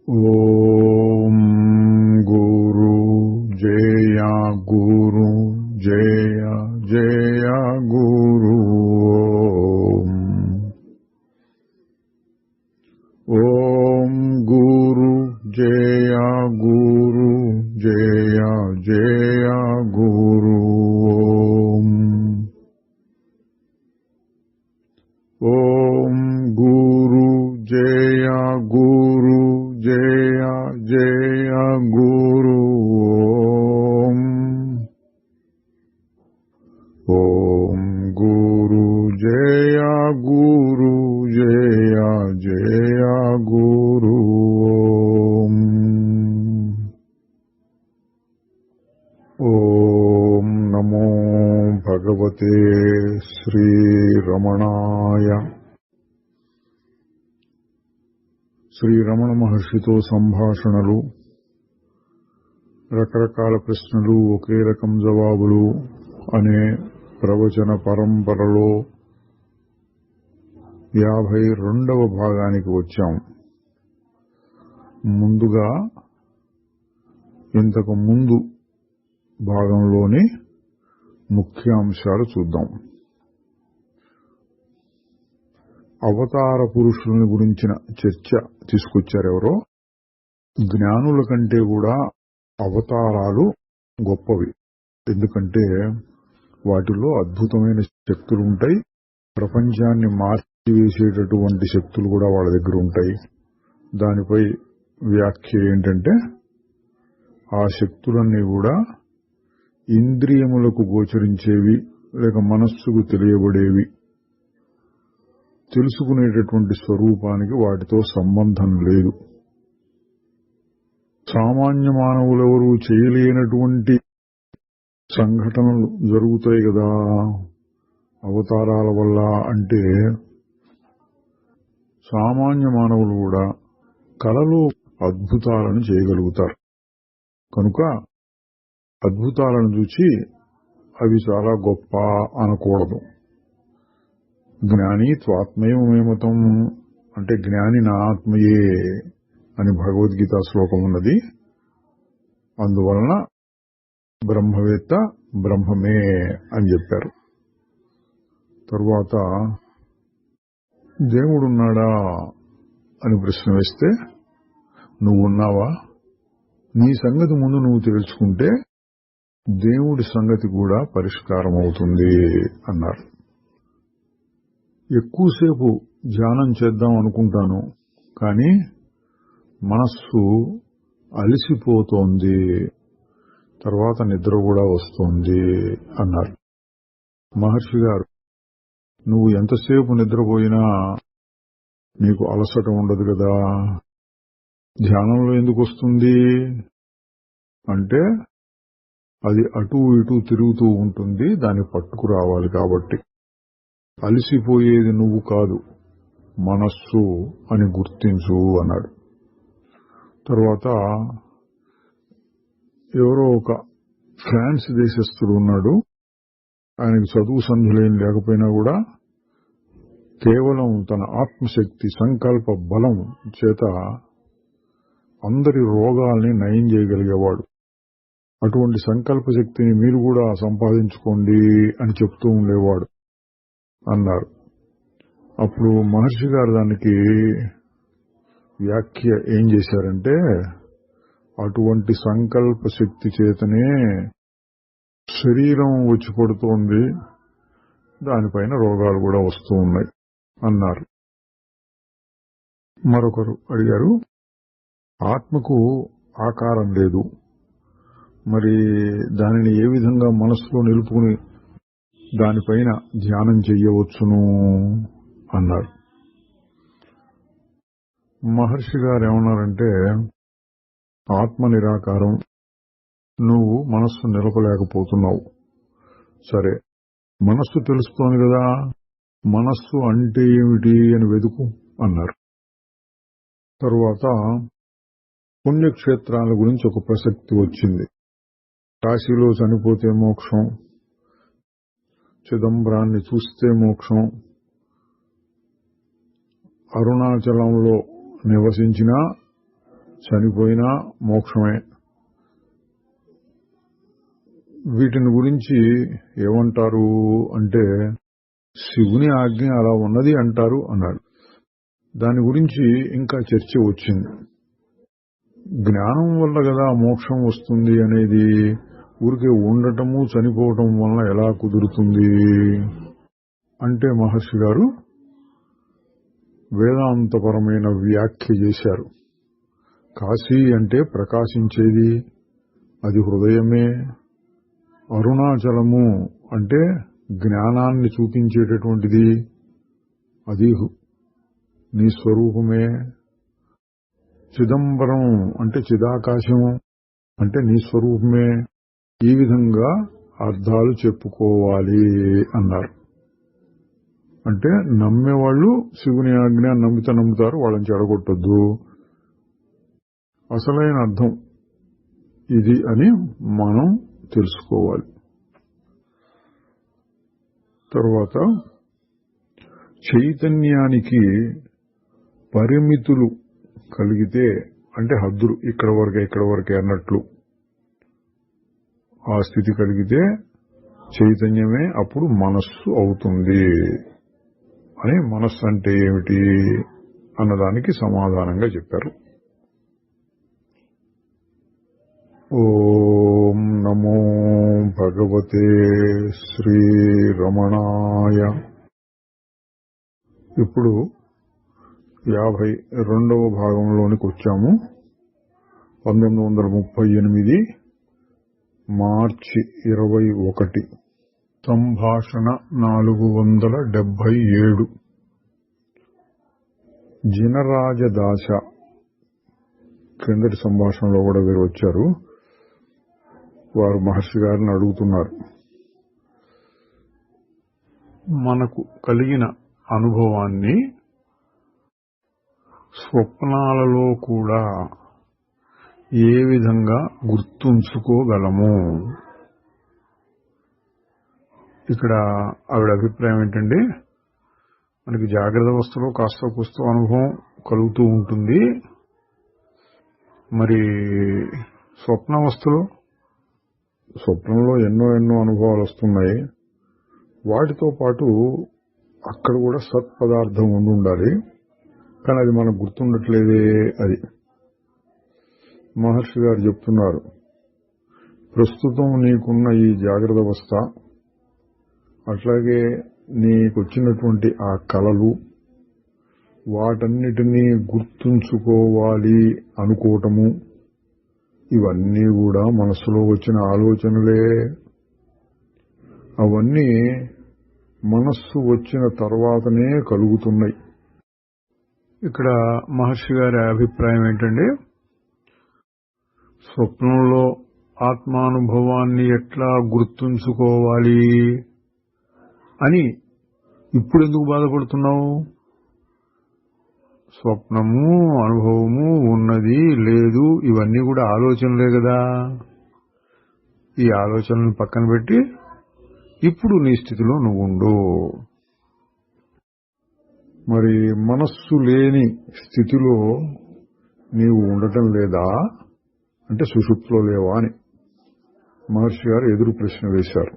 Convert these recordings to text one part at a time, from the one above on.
ఓం గురు జయ గురు జయ జయ గురు ఓం గురు జయ గురు జయ జయ గురు ఓం గురు జయ గురు జయ జయ గురు ఓం గురు జయ గురు జయ జయ గురు ఓం నమో భగవతే శ్రీ రమణాయ. శ్రీ రమణ మహర్షితో సంభాషణలు, రకరకాల ప్రశ్నలు, ఒకే రకం జవాబులు అనే ప్రవచన పరంపరలో 52వ భాగానికి వచ్చాం. ముందుగా ఇంతకు ముందు భాగంలోని ముఖ్యాంశాలు చూద్దాం. అవతార పురుషులను గురించిన చర్చ తీసుకొచ్చారెవరో. జ్ఞానుల కంటే కూడా అవతారాలు గొప్పవి. ఎందుకంటే వాటిలో అద్భుతమైన శక్తులు ఉంటాయి. ప్రపంచాన్ని మార్చివేసేటటువంటి శక్తులు కూడా వాళ్ళ దగ్గర ఉంటాయి. దానిపై వ్యాఖ్య ఏంటంటే, ఆ శక్తులన్నీ కూడా ఇంద్రియములకు గోచరించేవి, లేక మనస్సుకు తెలియబడేవి. తెలుసుకునేటటువంటి స్వరూపానికి వాటితో సంబంధం లేదు. సామాన్య మానవులెవరూ చేయలేనటువంటి సంఘటనలు జరుగుతాయి కదా అవతారాల వల్ల. అంటే సామాన్య మానవులు కూడా కలలో అద్భుతాలను చేయగలుగుతారు. కనుక అద్భుతాలను చూసి అవి చాలా గొప్ప అనకూడదు. జ్ఞాని త్వాత్మయమేమతం అంటే జ్ఞాని నా ఆత్మయే అని భగవద్గీత శ్లోకం ఉన్నది. అందువలన బ్రహ్మవేత్త బ్రహ్మమే అని చెప్పారు. తరువాత దేవుడున్నాడా అని ప్రశ్న వేస్తే, నువ్వున్నావా? నీ సంగతి ముందు నువ్వు తెలుసుకుంటే దేవుడి సంగతి కూడా పరిష్కారం అవుతుంది అన్నారు. ఎక్కువసేపు ధ్యానం చేద్దాం అనుకుంటాను, కానీ మనస్సు అలసిపోతోంది, తర్వాత నిద్ర కూడా వస్తోంది అన్నారు. మహర్షి గారు, నువ్వు ఎంతసేపు నిద్రపోయినా నీకు అలసట ఉండదు కదా, ధ్యానంలో ఎందుకు వస్తుంది అంటే అది అటూ ఇటూ తిరుగుతూ ఉంటుంది, దాన్ని పట్టుకురావాలి. కాబట్టి అలసిపోయేది నువ్వు కాదు, మనస్సు అని గుర్తించు అన్నాడు. తర్వాత ఎవరో ఒక ఫ్రాన్స్ దేశస్థుడు ఉన్నాడు. ఆయనకు చదువు సంధులేం లేకపోయినా కూడా కేవలం తన ఆత్మశక్తి, సంకల్ప బలం చేత అందరి రోగాల్ని నయం చేయగలిగేవాడు. అటువంటి సంకల్ప శక్తిని మీరు కూడా సంపాదించుకోండి అని చెప్తూ ఉండేవాడు అన్నారు. అప్పుడు మహర్షి గారు దానికి వ్యాఖ్య ఏం చేశారంటే, అటువంటి సంకల్ప శక్తి చేతనే శరీరం వచ్చి పడుతోంది, దానిపైన రోగాలు కూడా వస్తూ ఉన్నాయి అన్నారు. మరొకరు అడిగారు, ఆత్మకు ఆకారం లేదు, మరి దానిని ఏ విధంగా మనసులో నిలుపుకుని దానిపైన ధ్యానం చెయ్యవచ్చును అన్నారు. మహర్షి గారు ఏమన్నారంటే, ఆత్మ నిరాకారం, నువ్వు మనస్సు నిలపలేకపోతున్నావు. సరే, మనస్సు తెలుస్తోంది కదా, మనస్సు అంటే ఏమిటి అని వెతుకు అన్నారు. తరువాత పుణ్యక్షేత్రాల గురించి ఒక ప్రసక్తి వచ్చింది. కాశీలో చనిపోతే మోక్షం, చిదంబరాన్ని చూస్తే మోక్షం, అరుణాచలంలో నివసించినా చనిపోయినా మోక్షమే. వీటిని గురించి ఏమంటారు అంటే శివుని ఆజ్ఞ అలా ఉన్నది అంటారు అన్నాడు. దాని గురించి ఇంకా చర్చ వచ్చింది. జ్ఞానం వల్ల కదా మోక్షం వస్తుంది అనేది ఊరికే ఉండటము చనిపోవటం వలన ఎలా కుదురుతుంది అంటే మహర్షి గారు వేదాంతపరమైన వ్యాఖ్య చేశారు. కాశీ అంటే ప్రకాశించేది, అది హృదయమే. అరుణాచలము అంటే జ్ఞానాన్ని చూపించేటటువంటిది, అది నీ స్వరూపమే. చిదంబరం అంటే చిదాకాశం అంటే నీ స్వరూపమే. ఈ విధంగా అర్థాలు చెప్పుకోవాలి అన్నారు. అంటే నమ్మేవాళ్ళు శివుని ఆజ్ఞ నమ్ముతారు, వాళ్ళని చెడగొట్టొద్దు. అసలైన అర్థం ఇది అని మనం తెలుసుకోవాలి. తర్వాత చైతన్యానికి పరిమితులు కలిగితే అంటే హద్దులు ఇక్కడ వరకే అన్నట్లు ఆ స్థితి కలిగితే చైతన్యమే అప్పుడు మనస్సు అవుతుంది అని. మనస్సు అంటే ఏమిటి అన్నదానికి సమాధానంగా చెప్పారు. ఓం నమో భగవతే శ్రీరమణాయ. ఇప్పుడు 52వ భాగంలోనికి వచ్చాము. 1938 మార్చి 21 సంభాషణ 477. జినరాజదాస క్రిందటి సంభాషణలో కూడా వీరు వచ్చారు. వారు మహర్షి గారిని అడుగుతున్నారు, మనకు కలిగిన అనుభవాన్ని స్వప్నాలలో కూడా ఏ విధంగా గుర్తుంచుకోగలము? ఇక్కడ ఆవిడ అభిప్రాయం ఏంటంటే, మనకి జాగ్రత్త అవస్థలో కాస్త కూస్త అనుభవం కలుగుతూ ఉంటుంది, మరి స్వప్నంలో ఎన్నో అనుభవాలు వస్తున్నాయి. వాటితో పాటు అక్కడ కూడా సత్పదార్థం ఉండాలి, కానీ అది మనకు గుర్తుండట్లేదే. అది మహర్షి గారు చెప్తున్నారు, ప్రస్తుతం నీకున్న ఈ జాగ్రత్త అవస్థ, అట్లాగే నీకొచ్చినటువంటి ఆ కలలు, వాటన్నిటినీ గుర్తుంచుకోవాలి అనుకోవటము, ఇవన్నీ కూడా మనసులో వచ్చిన ఆలోచనలే. అవన్నీ మనస్సు వచ్చిన తర్వాతనే కలుగుతున్నాయి. ఇక్కడ మహర్షి గారి అభిప్రాయం ఏంటంటే, స్వప్నంలో ఆత్మానుభవాన్ని ఎట్లా గుర్తుంచుకోవాలి అని ఇప్పుడు ఎందుకు బాధపడుతున్నావు? స్వప్నము అనుభవము ఉన్నది లేదు ఇవన్నీ కూడా ఆలోచనలే కదా. ఈ ఆలోచనలను పక్కన పెట్టి ఇప్పుడు నీ స్థితిలో నువ్వు ఉండు. మరి మనస్సు లేని స్థితిలో నీవు ఉండటం లేదా అంటే సుషుప్తిలో లేవా అని మహర్షి గారు ఎదురు ప్రశ్న వేశారు.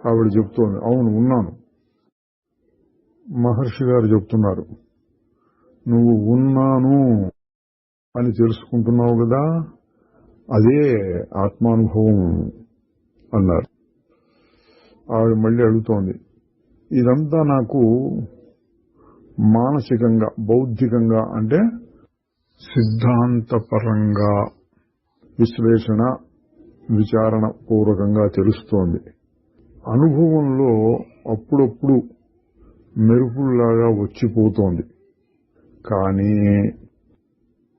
ఆవిడ చెప్తోంది, అవును ఉన్నాను. మహర్షి గారు చెప్తున్నారు, నువ్వు ఉన్నాను అని తెలుసుకుంటున్నావు కదా, అదే ఆత్మానుభవం అన్నారు. ఆవిడ మళ్ళీ అడుగుతోంది, ఇదంతా నాకు మానసికంగా బౌద్ధికంగా అంటే సిద్ధాంతపరంగా విశ్లేషణ విచారణ పూర్వకంగా తెలుస్తోంది. అనుభవంలో అప్పుడప్పుడు మెరుపుల్లాగా వచ్చిపోతోంది, కానీ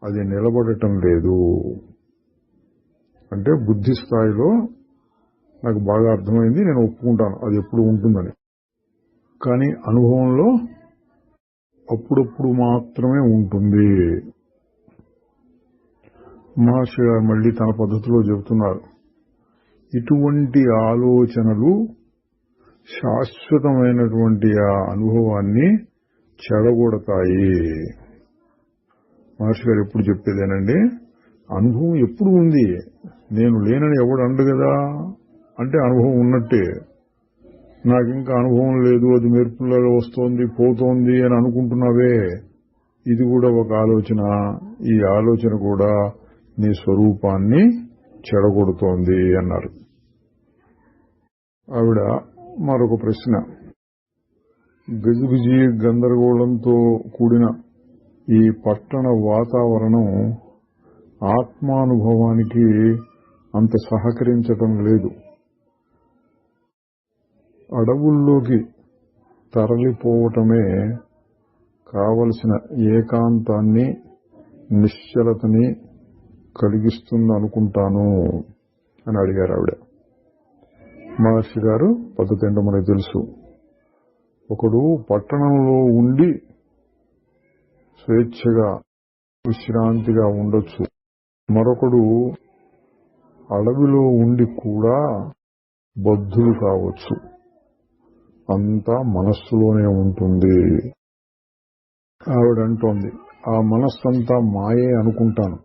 అది నిలబడటం లేదు. అంటే బుద్ధి స్థాయిలో నాకు బాగా అర్థమైంది, నేను ఒప్పుకుంటాను అది ఎప్పుడు ఉంటుందని. కానీ అనుభవంలో అప్పుడప్పుడు మాత్రమే ఉంటుంది. మహర్షి గారు మళ్ళీ తన పద్ధతిలో చెబుతున్నారు, ఇటువంటి ఆలోచనలు శాశ్వతమైనటువంటి ఆ అనుభవాన్ని చెడగొడతాయి. మహర్షి గారు ఎప్పుడు చెప్పేదేనండి, అనుభవం ఎప్పుడు ఉంది, నేను లేనని ఎవడు అండు కదా, అంటే అనుభవం ఉన్నట్టే. నాకింకా అనుభవం లేదు, అది మెరుపులలో వస్తోంది పోతోంది అని అనుకుంటున్నావే, ఇది కూడా ఒక ఆలోచన. ఈ ఆలోచన కూడా నీ స్వరూపాన్ని చెడగొడుతోంది అన్నారు. ఆవిడ మరొక ప్రశ్న, గజిబిజి గందరగోళంతో కూడిన ఈ పట్టణ వాతావరణం ఆత్మానుభవానికి అంత సహకరించటం లేదు. అడవుల్లోకి తరలిపోవటమే కావలసిన ఏకాంతాన్ని, నిశ్చలతని కలిగిస్తుందనుకుంటాను అని అడిగారు ఆవిడ. మహర్షి గారు పద్ధతి ఏంటో మనకు తెలుసు. ఒకడు పట్టణంలో ఉండి స్వేచ్ఛగా విశ్రాంతిగా ఉండొచ్చు, మరొకడు అడవిలో ఉండి కూడా బద్ధులు కావచ్చు. అంతా మనస్సులోనే ఉంటుంది. ఆవిడంటోంది, ఆ మనస్సంతా మాయే అనుకుంటాను.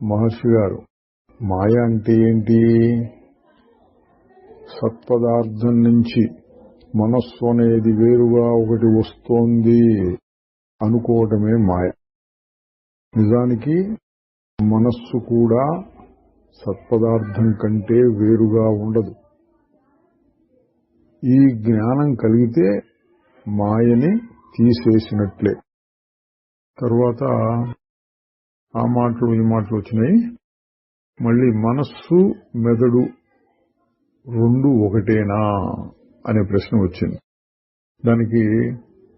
మహర్షి గారు, మాయ అంటే ఏంటి? సత్పదార్థం నుంచి మనస్సు అనేది వేరుగా ఒకటి వస్తోంది అనుకోవటమే మాయ. నిజానికి మనస్సు కూడా సత్పదార్థం కంటే వేరుగా ఉండదు. ఈ జ్ఞానం కలిగితే మాయని తీసేసినట్లే. తరువాత ఆ మాటలు ఈ మాటలు వచ్చినాయి. మళ్ళీ మనస్సు మెదడు రెండు ఒకటేనా అనే ప్రశ్న వచ్చింది. దానికి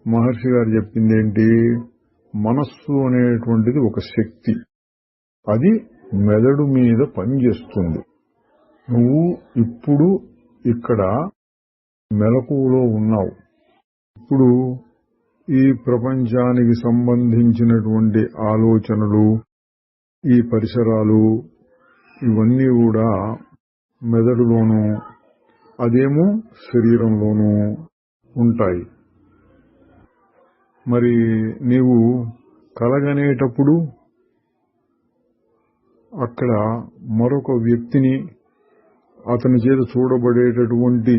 మహర్షి గారు చెప్పిందేంటి, మనస్సు అనేటువంటిది ఒక శక్తి, అది మెదడు మీద పనిచేస్తుంది. నువ్వు ఇప్పుడు ఇక్కడ మెలకువలో ఉన్నావు. ఇప్పుడు ఈ ప్రపంచానికి సంబంధించినటువంటి ఆలోచనలు, ఈ పరిసరాలు, ఇవన్నీ కూడా మెదడులోనూ అదేమో శరీరంలోనూ ఉంటాయి. మరి నీవు కలగనేటప్పుడు అక్కడ మరొక వ్యక్తిని, అతని చేత చూడబడేటటువంటి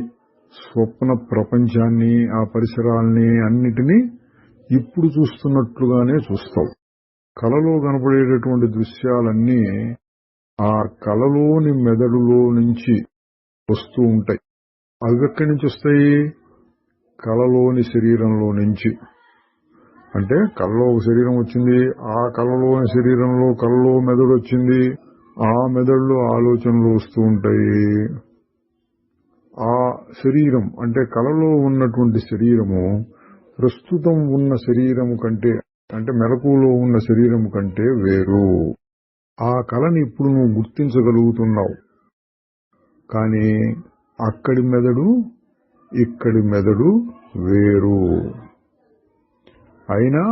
స్వప్న ప్రపంచాన్ని, ఆ పరిసరాల్ని అన్నిటినీ ఇప్పుడు చూస్తున్నట్లుగానే చూస్తావు. కలలో కనపడేటటువంటి దృశ్యాలన్నీ ఆ కలలోని మెదడులో నుంచి వస్తూ ఉంటాయి. అవి ఎక్కడి నుంచి వస్తాయి? కలలోని శరీరంలో నుంచి. అంటే కలలో ఒక శరీరం వచ్చింది, ఆ కలలోని శరీరంలో కలలో మెదడు వచ్చింది, ఆ మెదడులో ఆలోచనలు వస్తూ ఉంటాయి. ఆ శరీరం అంటే కలలో ఉన్నటువంటి శరీరము ప్రస్తుతం ఉన్న శరీరము కంటే, అంటే మెలకువలో ఉన్న శరీరము కంటే వేరు. ఆ కళని ఇప్పుడు నువ్వు గుర్తించగలుగుతున్నావు. కానీ అక్కడి మెదడు ఇక్కడి మెదడు వేరు. అయినా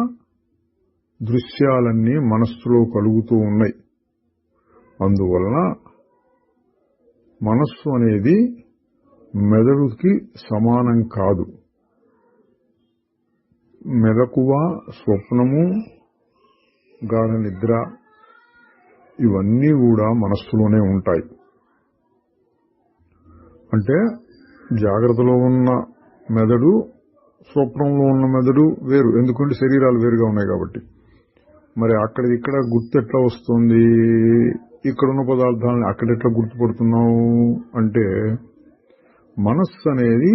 దృశ్యాలన్నీ మనస్సులో కలుగుతూ ఉన్నాయి. అందువలన మనస్సు అనేది మెదడుకి సమానం కాదు. మెలకువ, స్వప్నము, గాఢ నిద్ర ఇవన్నీ కూడా మనస్సులోనే ఉంటాయి. అంటే జాగ్రత్తలో ఉన్న మెదడు, స్వప్నంలో ఉన్న మెదడు వేరు. ఎందుకంటే శరీరాలు వేరుగా ఉన్నాయి కాబట్టి. మరి అక్కడ ఇక్కడ గుర్తు ఎట్లా వస్తుంది? ఇక్కడున్న పదార్థాలను అక్కడెట్లా గుర్తుపడుతున్నావు అంటే, మనస్సు అనేది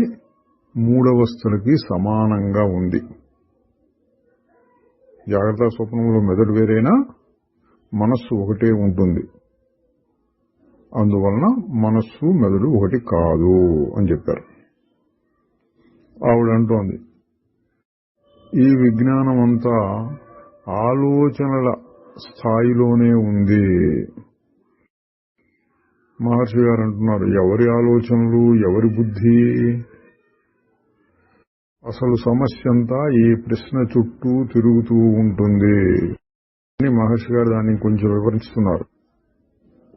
మూడవస్థలకి సమానంగా ఉంది. జాగ్రత్త స్వప్నంలో మెదడు వేరైనా మనస్సు ఒకటే ఉంటుంది. అందువలన మనస్సు మెదడు ఒకటి కాదు అని చెప్పారు. ఆవిడ అంటోంది, ఈ విజ్ఞానం అంతా ఆలోచనల స్థాయిలోనే ఉంది. మహర్షి గారు అంటున్నారు, ఎవరి ఆలోచనలు, ఎవరి బుద్ధి? అసలు సమస్య అంతా ఈ ప్రశ్న చుట్టూ తిరుగుతూ ఉంటుంది అని మహర్షి గారు దాన్ని కొంచెం వివరిస్తున్నారు.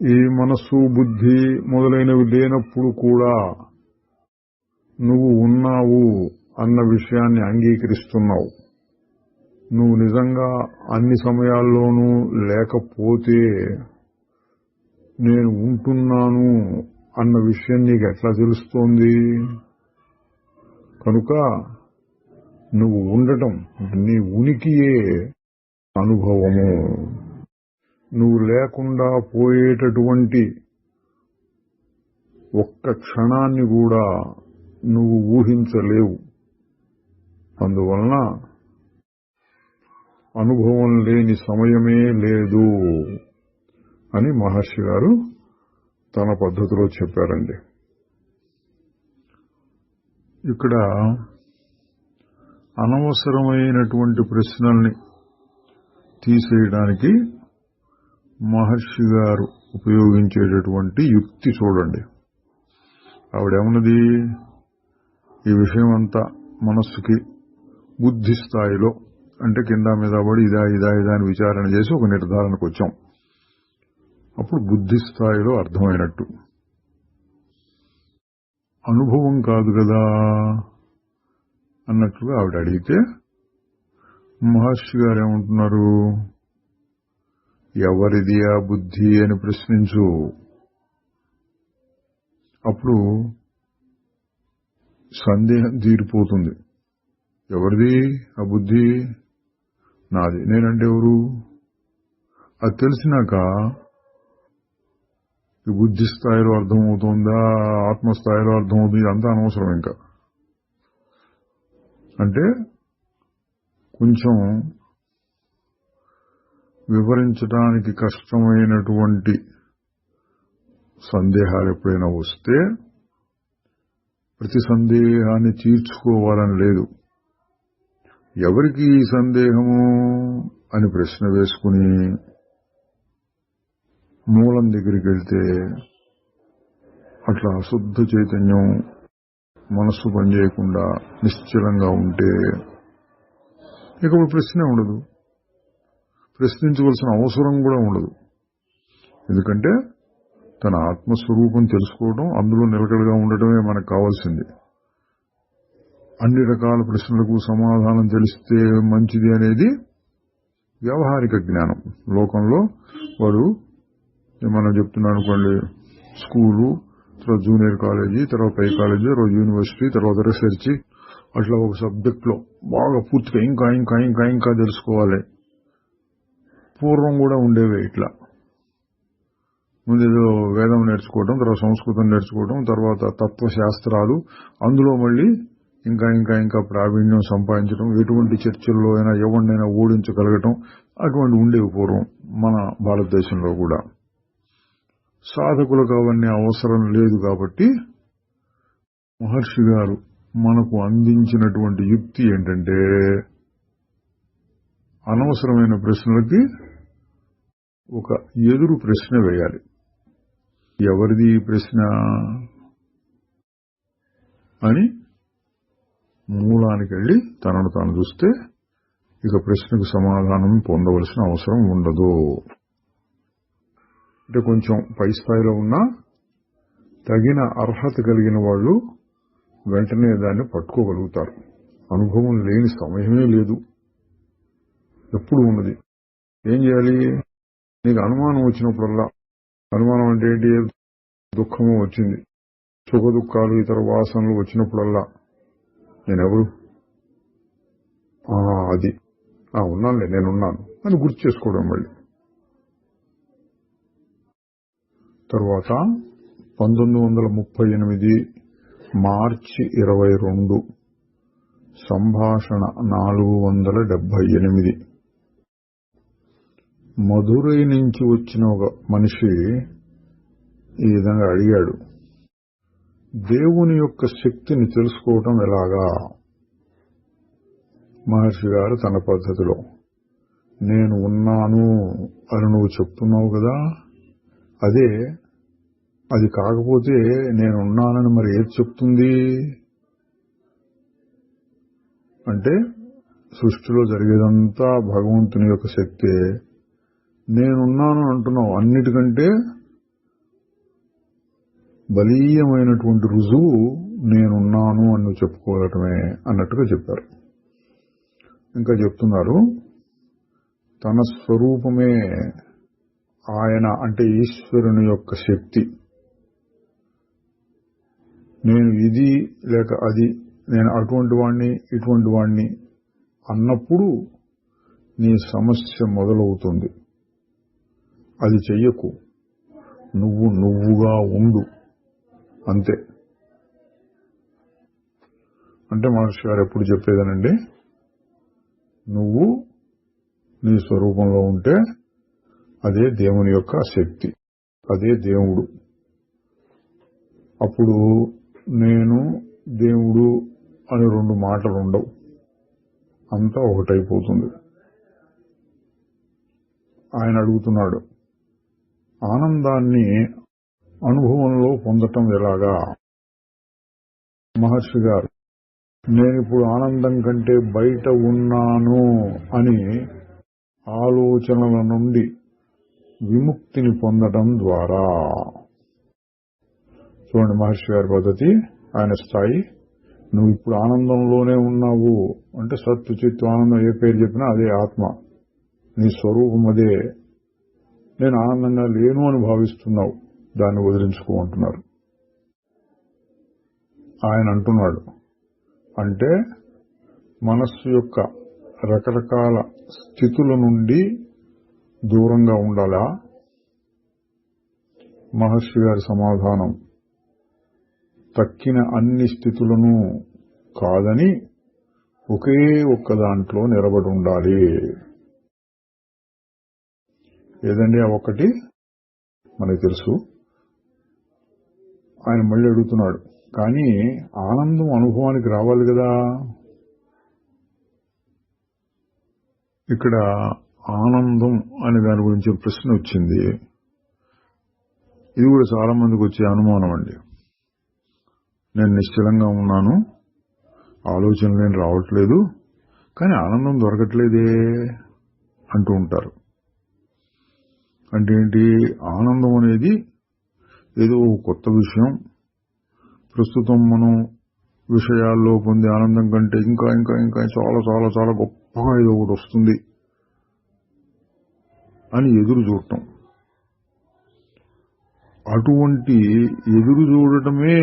ఈ మనస్సు, బుద్ధి మొదలైనవి లేనప్పుడు కూడా నువ్వు ఉన్నావు అన్న విషయాన్ని అంగీకరిస్తున్నావు. నువ్వు నిజంగా అన్ని సమయాల్లోనూ లేకపోతే నేను ఉంటున్నాను అన్న విషయం నీకు ఎట్లా తెలుస్తోంది? కనుక నువ్వు ఉండటం, నీ ఉనికియే అనుభవము. నువ్వు లేకుండా పోయేటటువంటి ఒక్క క్షణాన్ని కూడా నువ్వు ఊహించలేవు. అందువలన అనుభవం లేని సమయమే లేదు అని మహర్షి గారు తన పద్ధతిలో చెప్పారండి. ఇక్కడ అనవసరమైనటువంటి ప్రశ్నల్ని తీసేయడానికి మహర్షి గారు ఉపయోగించేటటువంటి యుక్తి చూడండి. ఆవిడేమన్నది, ఈ విషయం అంతా మనస్సుకి బుద్ధి స్థాయిలో, అంటే కింద మీద పడి ఇదా ఇదా ఇదా అని విచారణ చేసి ఒక నిర్ధారణకు వచ్చాం. అప్పుడు బుద్ధి స్థాయిలో అర్థమైనట్టు. అనుభవం కాదు కదా అన్నట్లుగా ఆవిడ అడిగితే మహర్షి గారు ఏమంటున్నారు, ఎవరిది ఆ బుద్ధి అని ప్రశ్నించు. అప్పుడు సందేహం తీరిపోతుంది. ఎవరిది ఆ బుద్ధి? నాది. నేనంటే ఎవరు? అది తెలిసినాక బుద్ధి స్థాయిలో అర్థమవుతుందా, ఆత్మస్థాయిలో అర్థమవుతుంది, అంతా అనవసరం. ఇంకా అంటే కొంచెం వివరించడానికి కష్టమైనటువంటి సందేహాలు ఎప్పుడైనా వస్తే ప్రతి సందేహాన్ని తీర్చుకోవాలని లేదు. ఎవరికి ఈ సందేహము అని ప్రశ్న వేసుకుని మూలం దగ్గరికి వెళ్తే అట్లా అశుద్ధ చైతన్యం మనస్సు పనిచేయకుండా నిశ్చలంగా ఉంటే ఇక ప్రశ్నే ఉండదు, ప్రశ్నించవలసిన అవసరం కూడా ఉండదు. ఎందుకంటే తన ఆత్మస్వరూపం తెలుసుకోవడం, అందులో నిలకడగా ఉండటమే మనకు కావాల్సింది. అన్ని రకాల ప్రశ్నలకు సమాధానం తెలిస్తే మంచిది అనేది వ్యవహారిక జ్ఞానం. లోకంలో వాడు మనం చెప్తున్నాను అనుకోండి, స్కూలు, తర్వాత జూనియర్ కాలేజీ, తర్వాత పై కాలేజీ, తర్వాత యూనివర్సిటీ, తర్వాత రీసెర్చ్, అట్లా ఒక సబ్జెక్ట్లో బాగా పూర్తిగా ఇంకా ఇంకా ఇంకా ఇంకా తెలుసుకోవాలి. పూర్వం కూడా ఉండేవే ఇట్లా. ముందేదో వేదం నేర్చుకోవడం, తర్వాత సంస్కృతం నేర్చుకోవడం, తర్వాత తత్వశాస్త్రాలు, అందులో మళ్ళీ ఇంకా ఇంకా ఇంకా ప్రావీణ్యం సంపాదించడం, ఎటువంటి చర్చల్లో అయినా ఎవరినైనా ఓడించగలగటం, అటువంటి ఉండేవి పూర్వం మన భారతదేశంలో కూడా. సాధకులకు అవన్నీ అవసరం లేదు. కాబట్టి మహర్షి గారు మనకు అందించినటువంటి యుక్తి ఏంటంటే, అనవసరమైన ప్రశ్నలకి ఒక ఎదురు ప్రశ్న వేయాలి. ఎవరిది ఈ ప్రశ్న అని మూలానికి వెళ్ళి తనను తాను చూస్తే ఇక ప్రశ్నకు సమాధానం పొందవలసిన అవసరం ఉండదు. అంటే కొంచెం పై స్థాయిలో ఉన్నా తగిన అర్హత కలిగిన వాళ్ళు వెంటనే దాన్ని పట్టుకోగలుగుతారు. అనుభవం లేని సమయమే లేదు, ఎప్పుడు ఉన్నది. ఏం చేయాలి? నీకు అనుమానం వచ్చినప్పుడల్లా, అనుమానం అంటే ఏంటి? దుఃఖము వచ్చింది, సుఖ దుఃఖాలు, ఇతర వాసనలు వచ్చినప్పుడల్లా నేనెవరు? అది ఉన్నానులే, నేనున్నాను అని గుర్తు చేసుకోవడం. మళ్ళీ తర్వాత 1938 మార్చి 22 సంభాషణ 478. మధురై నుంచి వచ్చిన ఒక మనిషి ఈ విధంగా అడిగాడు, దేవుని యొక్క శక్తిని తెలుసుకోవటం ఎలాగా? మహర్షి గారు తన పద్ధతిలో, నేను ఉన్నాను అని నువ్వు చెప్తున్నావు కదా, అదే అది కాకపోతే నేనున్నానని మరి ఏది చెప్తుంది అంటే, సృష్టిలో జరిగేదంతా భగవంతుని యొక్క శక్తే. నేనున్నాను అంటున్నావు, అన్నిటికంటే బలీయమైనటువంటి రుజువు నేనున్నాను అని నువ్వు చెప్పుకోవటమే అన్నట్టుగా చెప్పారు. ఇంకా చెప్తున్నారు, తన స్వరూపమే ఆయన అంటే ఈశ్వరుని యొక్క శక్తి. నేను ఇది లేక అది, నేను అటువంటి వాణ్ణి ఇటువంటి వాణ్ణి అన్నప్పుడు నీ సమస్య మొదలవుతుంది. అది చెయ్యకు, నువ్వు నువ్వుగా ఉండు అంతే. అంటే మహర్షి గారు ఎప్పుడు చెప్పేదనండి, నువ్వు నీ స్వరూపంలో ఉంటే అదే దేవుని యొక్క శక్తి, అదే దేవుడు. అప్పుడు నేను దేవుడు అని రెండు మాటలు ఉండవు, అంతా ఒకటైపోతుంది. ఆయన అడుగుతున్నాడు, ఆనందాన్ని అనుభవంలో పొందటం ఎలాగా? మహర్షి గారు, నేనిప్పుడు ఆనందం కంటే బయట ఉన్నాను అని ఆలోచనల నుండి విముక్తిని పొందడం ద్వారా. చూడండి మహర్షి గారి పద్ధతి, ఆయన స్థాయి. నువ్వు ఇప్పుడు ఆనందంలోనే ఉన్నావు అంటే సత్తు చిత్తు ఆనందం ఏ పేరు చెప్పినా అదే ఆత్మ, నీ స్వరూపం అదే. నేను ఆనందంగా లేను అని భావిస్తున్నావు, దాన్ని వదిలించుకోమంటున్నారు. ఆయన అంటున్నాడు, అంటే మనస్సు యొక్క రకరకాల స్థితుల నుండి దూరంగా ఉండాలా? మహర్షి గారి సమాధానం, తక్కిన అన్ని స్థితులను కాదని ఒకే ఒక్క దాంట్లో నిలబడి ఉండాలి. ఏదండి ఆ ఒక్కటి? మనకు తెలుసు. ఆయన మళ్ళీ అడుగుతున్నాడు, కానీ ఆనందం అనుభవానికి రావాలి కదా. ఇక్కడ ఆనందం అనే దాని గురించి ప్రశ్న వచ్చింది. ఇది కూడా చాలా మందికి వచ్చే అనుమానం అండి. నేను నిశ్చలంగా ఉన్నాను, ఆలోచనలేం రావట్లేదు, కానీ ఆనందం దొరకట్లేదే అంటూ ఉంటారు. అంటే ఏంటి? ఆనందం అనేది ఏదో కొత్త విషయం, ప్రస్తుతం మనం విషయాల్లో పొందే ఆనందం కంటే ఇంకా ఇంకా ఇంకా చాలా చాలా చాలా గొప్పగా ఏదో ఒకటి వస్తుంది అని ఎదురు చూడటం. అటువంటి ఎదురు చూడటమే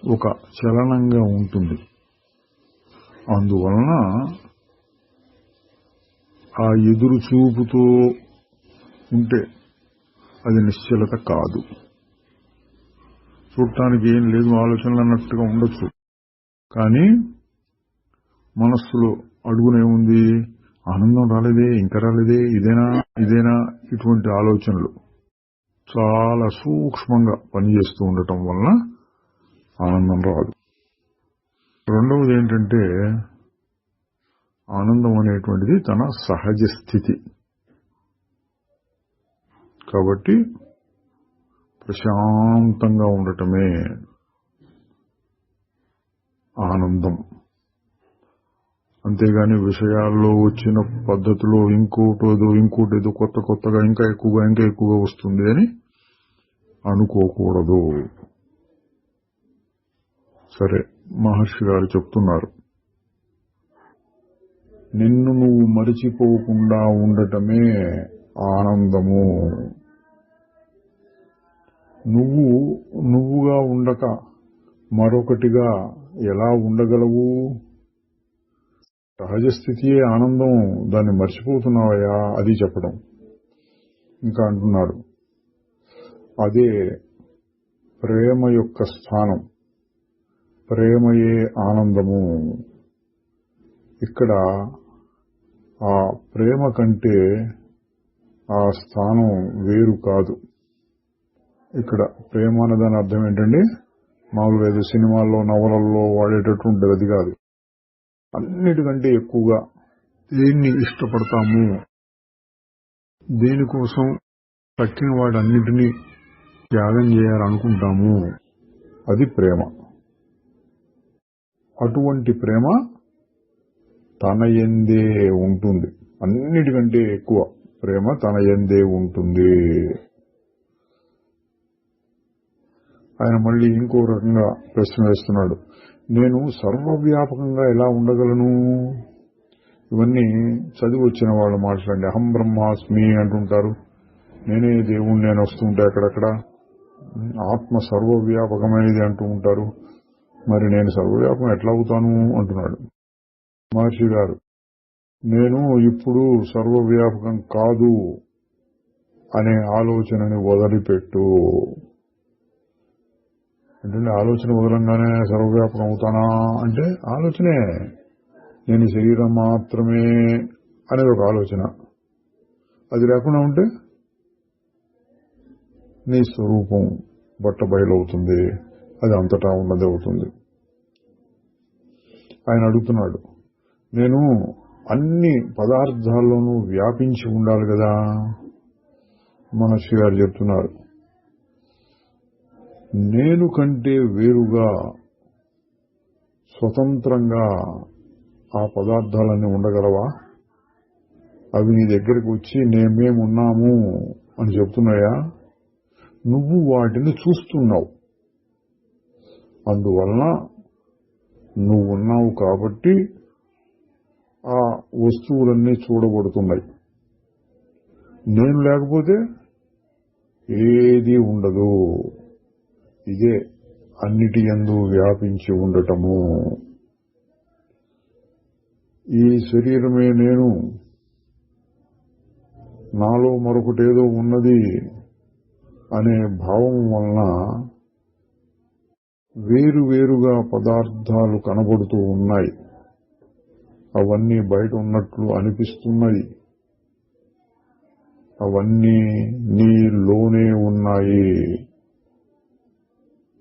ఒక చలనంగా ఉంటుంది. అందువలన ఆ ఎదురు చూపుతో ఉంటే అది నిశ్చలత కాదు. చూడటానికి ఏం లేదు, ఆలోచనలు అన్నట్టుగా ఉండొచ్చు, కానీ మనస్సులో అడుగునేముంది? ఆనందం రాలేదే, ఇంకా రాలేదే, ఇదేనా ఇటువంటి ఆలోచనలు చాలా సూక్ష్మంగా పనిచేస్తూ ఉండటం వలన ఆనందం రాదు. రెండవది ఏంటంటే, ఆనందం అనేటువంటిది తన సహజ స్థితి. కాబట్టి ప్రశాంతంగా ఉండటమే ఆనందం. అంతేగాని విషయాల్లో వచ్చిన పద్ధతిలో ఇంకోటేదో కొత్తగా ఇంకా ఎక్కువగా వస్తుంది అని అనుకోకూడదు. సరే, మహర్షి గారు చెప్తున్నారు, నిన్ను నువ్వు మరిచిపోకుండా ఉండటమే ఆనందము. నువ్వుగా ఉండక మరొకటిగా ఎలా ఉండగలవు? సహజస్థితియే ఆనందం, దాన్ని మర్చిపోతున్నావయ్యా అది చెప్పడం. ఇంకా అంటున్నాడు, అదే ప్రేమ యొక్క స్థానం, ప్రేమయే ఆనందము. ఇక్కడ ఆ ప్రేమ కంటే ఆ స్థానం వేరు కాదు. ఇక్కడ ప్రేమ అన్నదాని అర్థం ఏంటండి? మామూలుగా ఏదో సినిమాల్లో నవలల్లో వాడేటటువంటి అది కాదు. అన్నిటికంటే ఎక్కువగా దేన్ని ఇష్టపడతాము, దేనికోసం తక్కిన వాడన్నిటినీ త్యాగం చేయాలనుకుంటాము, అది ప్రేమ. అటువంటి ప్రేమ తన యందే ఉంటుంది. అన్నిటికంటే ఎక్కువ ప్రేమ తన యందే ఉంటుంది. ఆయన మళ్ళీ ఇంకో రకంగా ప్రశ్న వేస్తున్నాడు, నేను సర్వవ్యాపకంగా ఎలా ఉండగలను? ఇవన్నీ చదివి వచ్చిన వాళ్ళు మాట్లాడండి. అహం బ్రహ్మాస్మి అంటుంటారు, నేనే దేవుణ్ణి అని వస్తుంటే అక్కడక్కడ. ఆత్మ సర్వవ్యాపకమైనది అంటూ ఉంటారు. మరి నేను సర్వవ్యాపకం ఎట్లా అవుతాను అంటున్నాడు మహర్షి గారు. నేను ఇప్పుడు సర్వవ్యాపకం కాదు అనే ఆలోచనని వదిలిపెట్టు. అంటే ఆలోచన వదలంగానే సర్వవ్యాపకం అవుతానా అంటే ఆలోచనే. నేను శరీరం మాత్రమే అనేది ఒక ఆలోచన. అది లేకుండా ఉంటే నీ స్వరూపం బట్టబయలవుతుంది, అది అంతటా ఉన్నది అవుతుంది. ఆయన అడుగుతున్నాడు, నేను అన్ని పదార్థాల్లోనూ వ్యాపించి ఉండాలి కదా. మహర్షి గారు చెప్తున్నారు, నేను కంటే వేరుగా స్వతంత్రంగా ఆ పదార్థాలన్నీ ఉండగలవా? అవి నీ దగ్గరికి వచ్చి మేమున్నాము అని చెప్తున్నాయా? నువ్వు వాటిని చూస్తున్నావు. అందువలన నువ్వున్నావు కాబట్టి ఆ వస్తువులన్నీ చూడబడుతున్నాయి. నేను లేకపోతే ఏదీ ఉండదు. ఇదే అన్నిటి యందు వ్యాపించి ఉండటము. ఈ శరీరమే నేను, నాలో మరొకటేదో ఉన్నది అనే భావం వలన వేరువేరుగా పదార్థాలు కనబడుతూ ఉన్నాయి. అవన్నీ బయట ఉన్నట్లు అనిపిస్తున్నాయి. అవన్నీ నీలోనే ఉన్నాయి.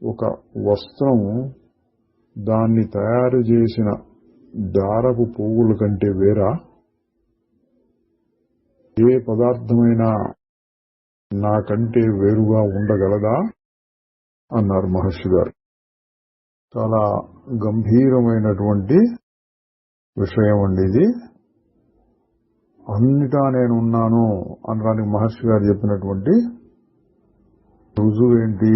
ఒక వస్త్రం దాన్ని తయారు చేసిన దారపు పువ్వుల కంటే వేరా? ఏ పదార్థమైనా నాకంటే వేరుగా ఉండగలదా అన్నారు మహర్షి గారు. చాలా గంభీరమైనటువంటి విషయం అండి ఇది. అన్నిటా నేనున్నాను అనడానికి మహర్షి గారు చెప్పినటువంటి రుజువు ఏంటి?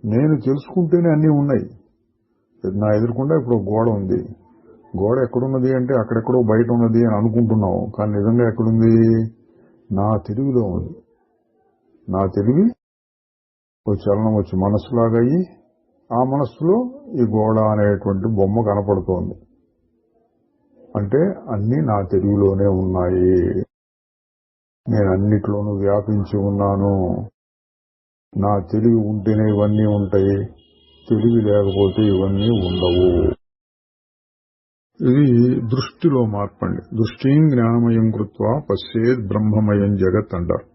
నేను తెలుసుకుంటేనే అన్నీ ఉన్నాయి. నా ఎదురుకుండా ఇప్పుడు గోడ ఉంది. గోడ ఎక్కడున్నది అంటే అక్కడెక్కడో బయట ఉన్నది అని అనుకుంటున్నావు, కానీ నిజంగా ఎక్కడుంది? నా తెలివిలో ఉంది. నా తెలివి ఓ చలనం వచ్చి మనస్సులాగా అయ్యి ఆ మనస్సులో ఈ గోడ అనేటువంటి బొమ్మ కనపడుతోంది. అంటే అన్నీ నా తెలివిలోనే ఉన్నాయి. నేను అన్నిట్లోనూ వ్యాపించి ఉన్నాను. నా తెలివి ఉంటేనే ఇవన్నీ ఉంటాయి, తెలివి లేకపోతే ఇవన్నీ ఉండవు. ఇది దృష్టిలో మార్పండి. దృష్టిం జ్ఞానమయం కృత్వా పశ్యేద్ బ్రహ్మమయం జగత్ అంటారు.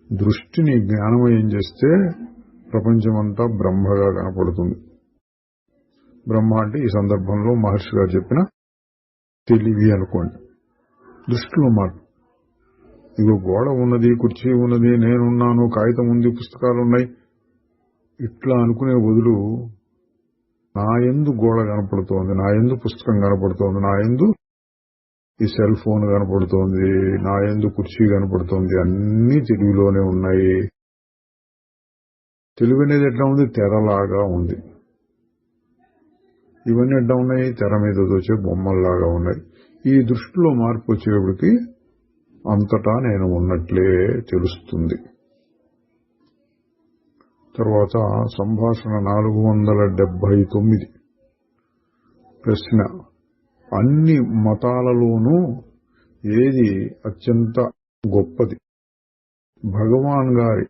దృష్టిని జ్ఞానమయం చేస్తే ప్రపంచమంతా బ్రహ్మగా కనపడుతుంది. బ్రహ్మ అంటే ఈ సందర్భంలో మహర్షి గారు చెప్పిన తెలివి అనుకోండి. దృష్టిలో మార్పు. ఇగో గోడ ఉన్నది, కుర్చీ ఉన్నది, నేనున్నాను, కాగితం ఉంది, పుస్తకాలున్నాయి, ఇట్లా అనుకునే బదులు నా యందు గోడ కనపడుతోంది, నా యందు పుస్తకం కనపడుతోంది, నా యందు ఈ సెల్ ఫోన్ కనపడుతోంది, నా యందు కుర్చీ కనపడుతోంది, అన్నీ తెలివిలోనే ఉన్నాయి. తెలివి అనేది ఎట్లా ఉంది? తెరలాగా ఉంది. ఇవన్నీ ఎట్లా ఉన్నాయి? తెర మీద వచ్చే బొమ్మల్లాగా ఉన్నాయి. ఈ దృష్టిలో మార్పు వచ్చేప్పటికి అంతటా నేను ఉన్నట్లే తెలుస్తుంది. తర్వాత సంభాషణ 479 ప్రశ్న, అన్ని మతాలలోనూ ఏది అత్యంత గొప్పది? భగవాన్ గారి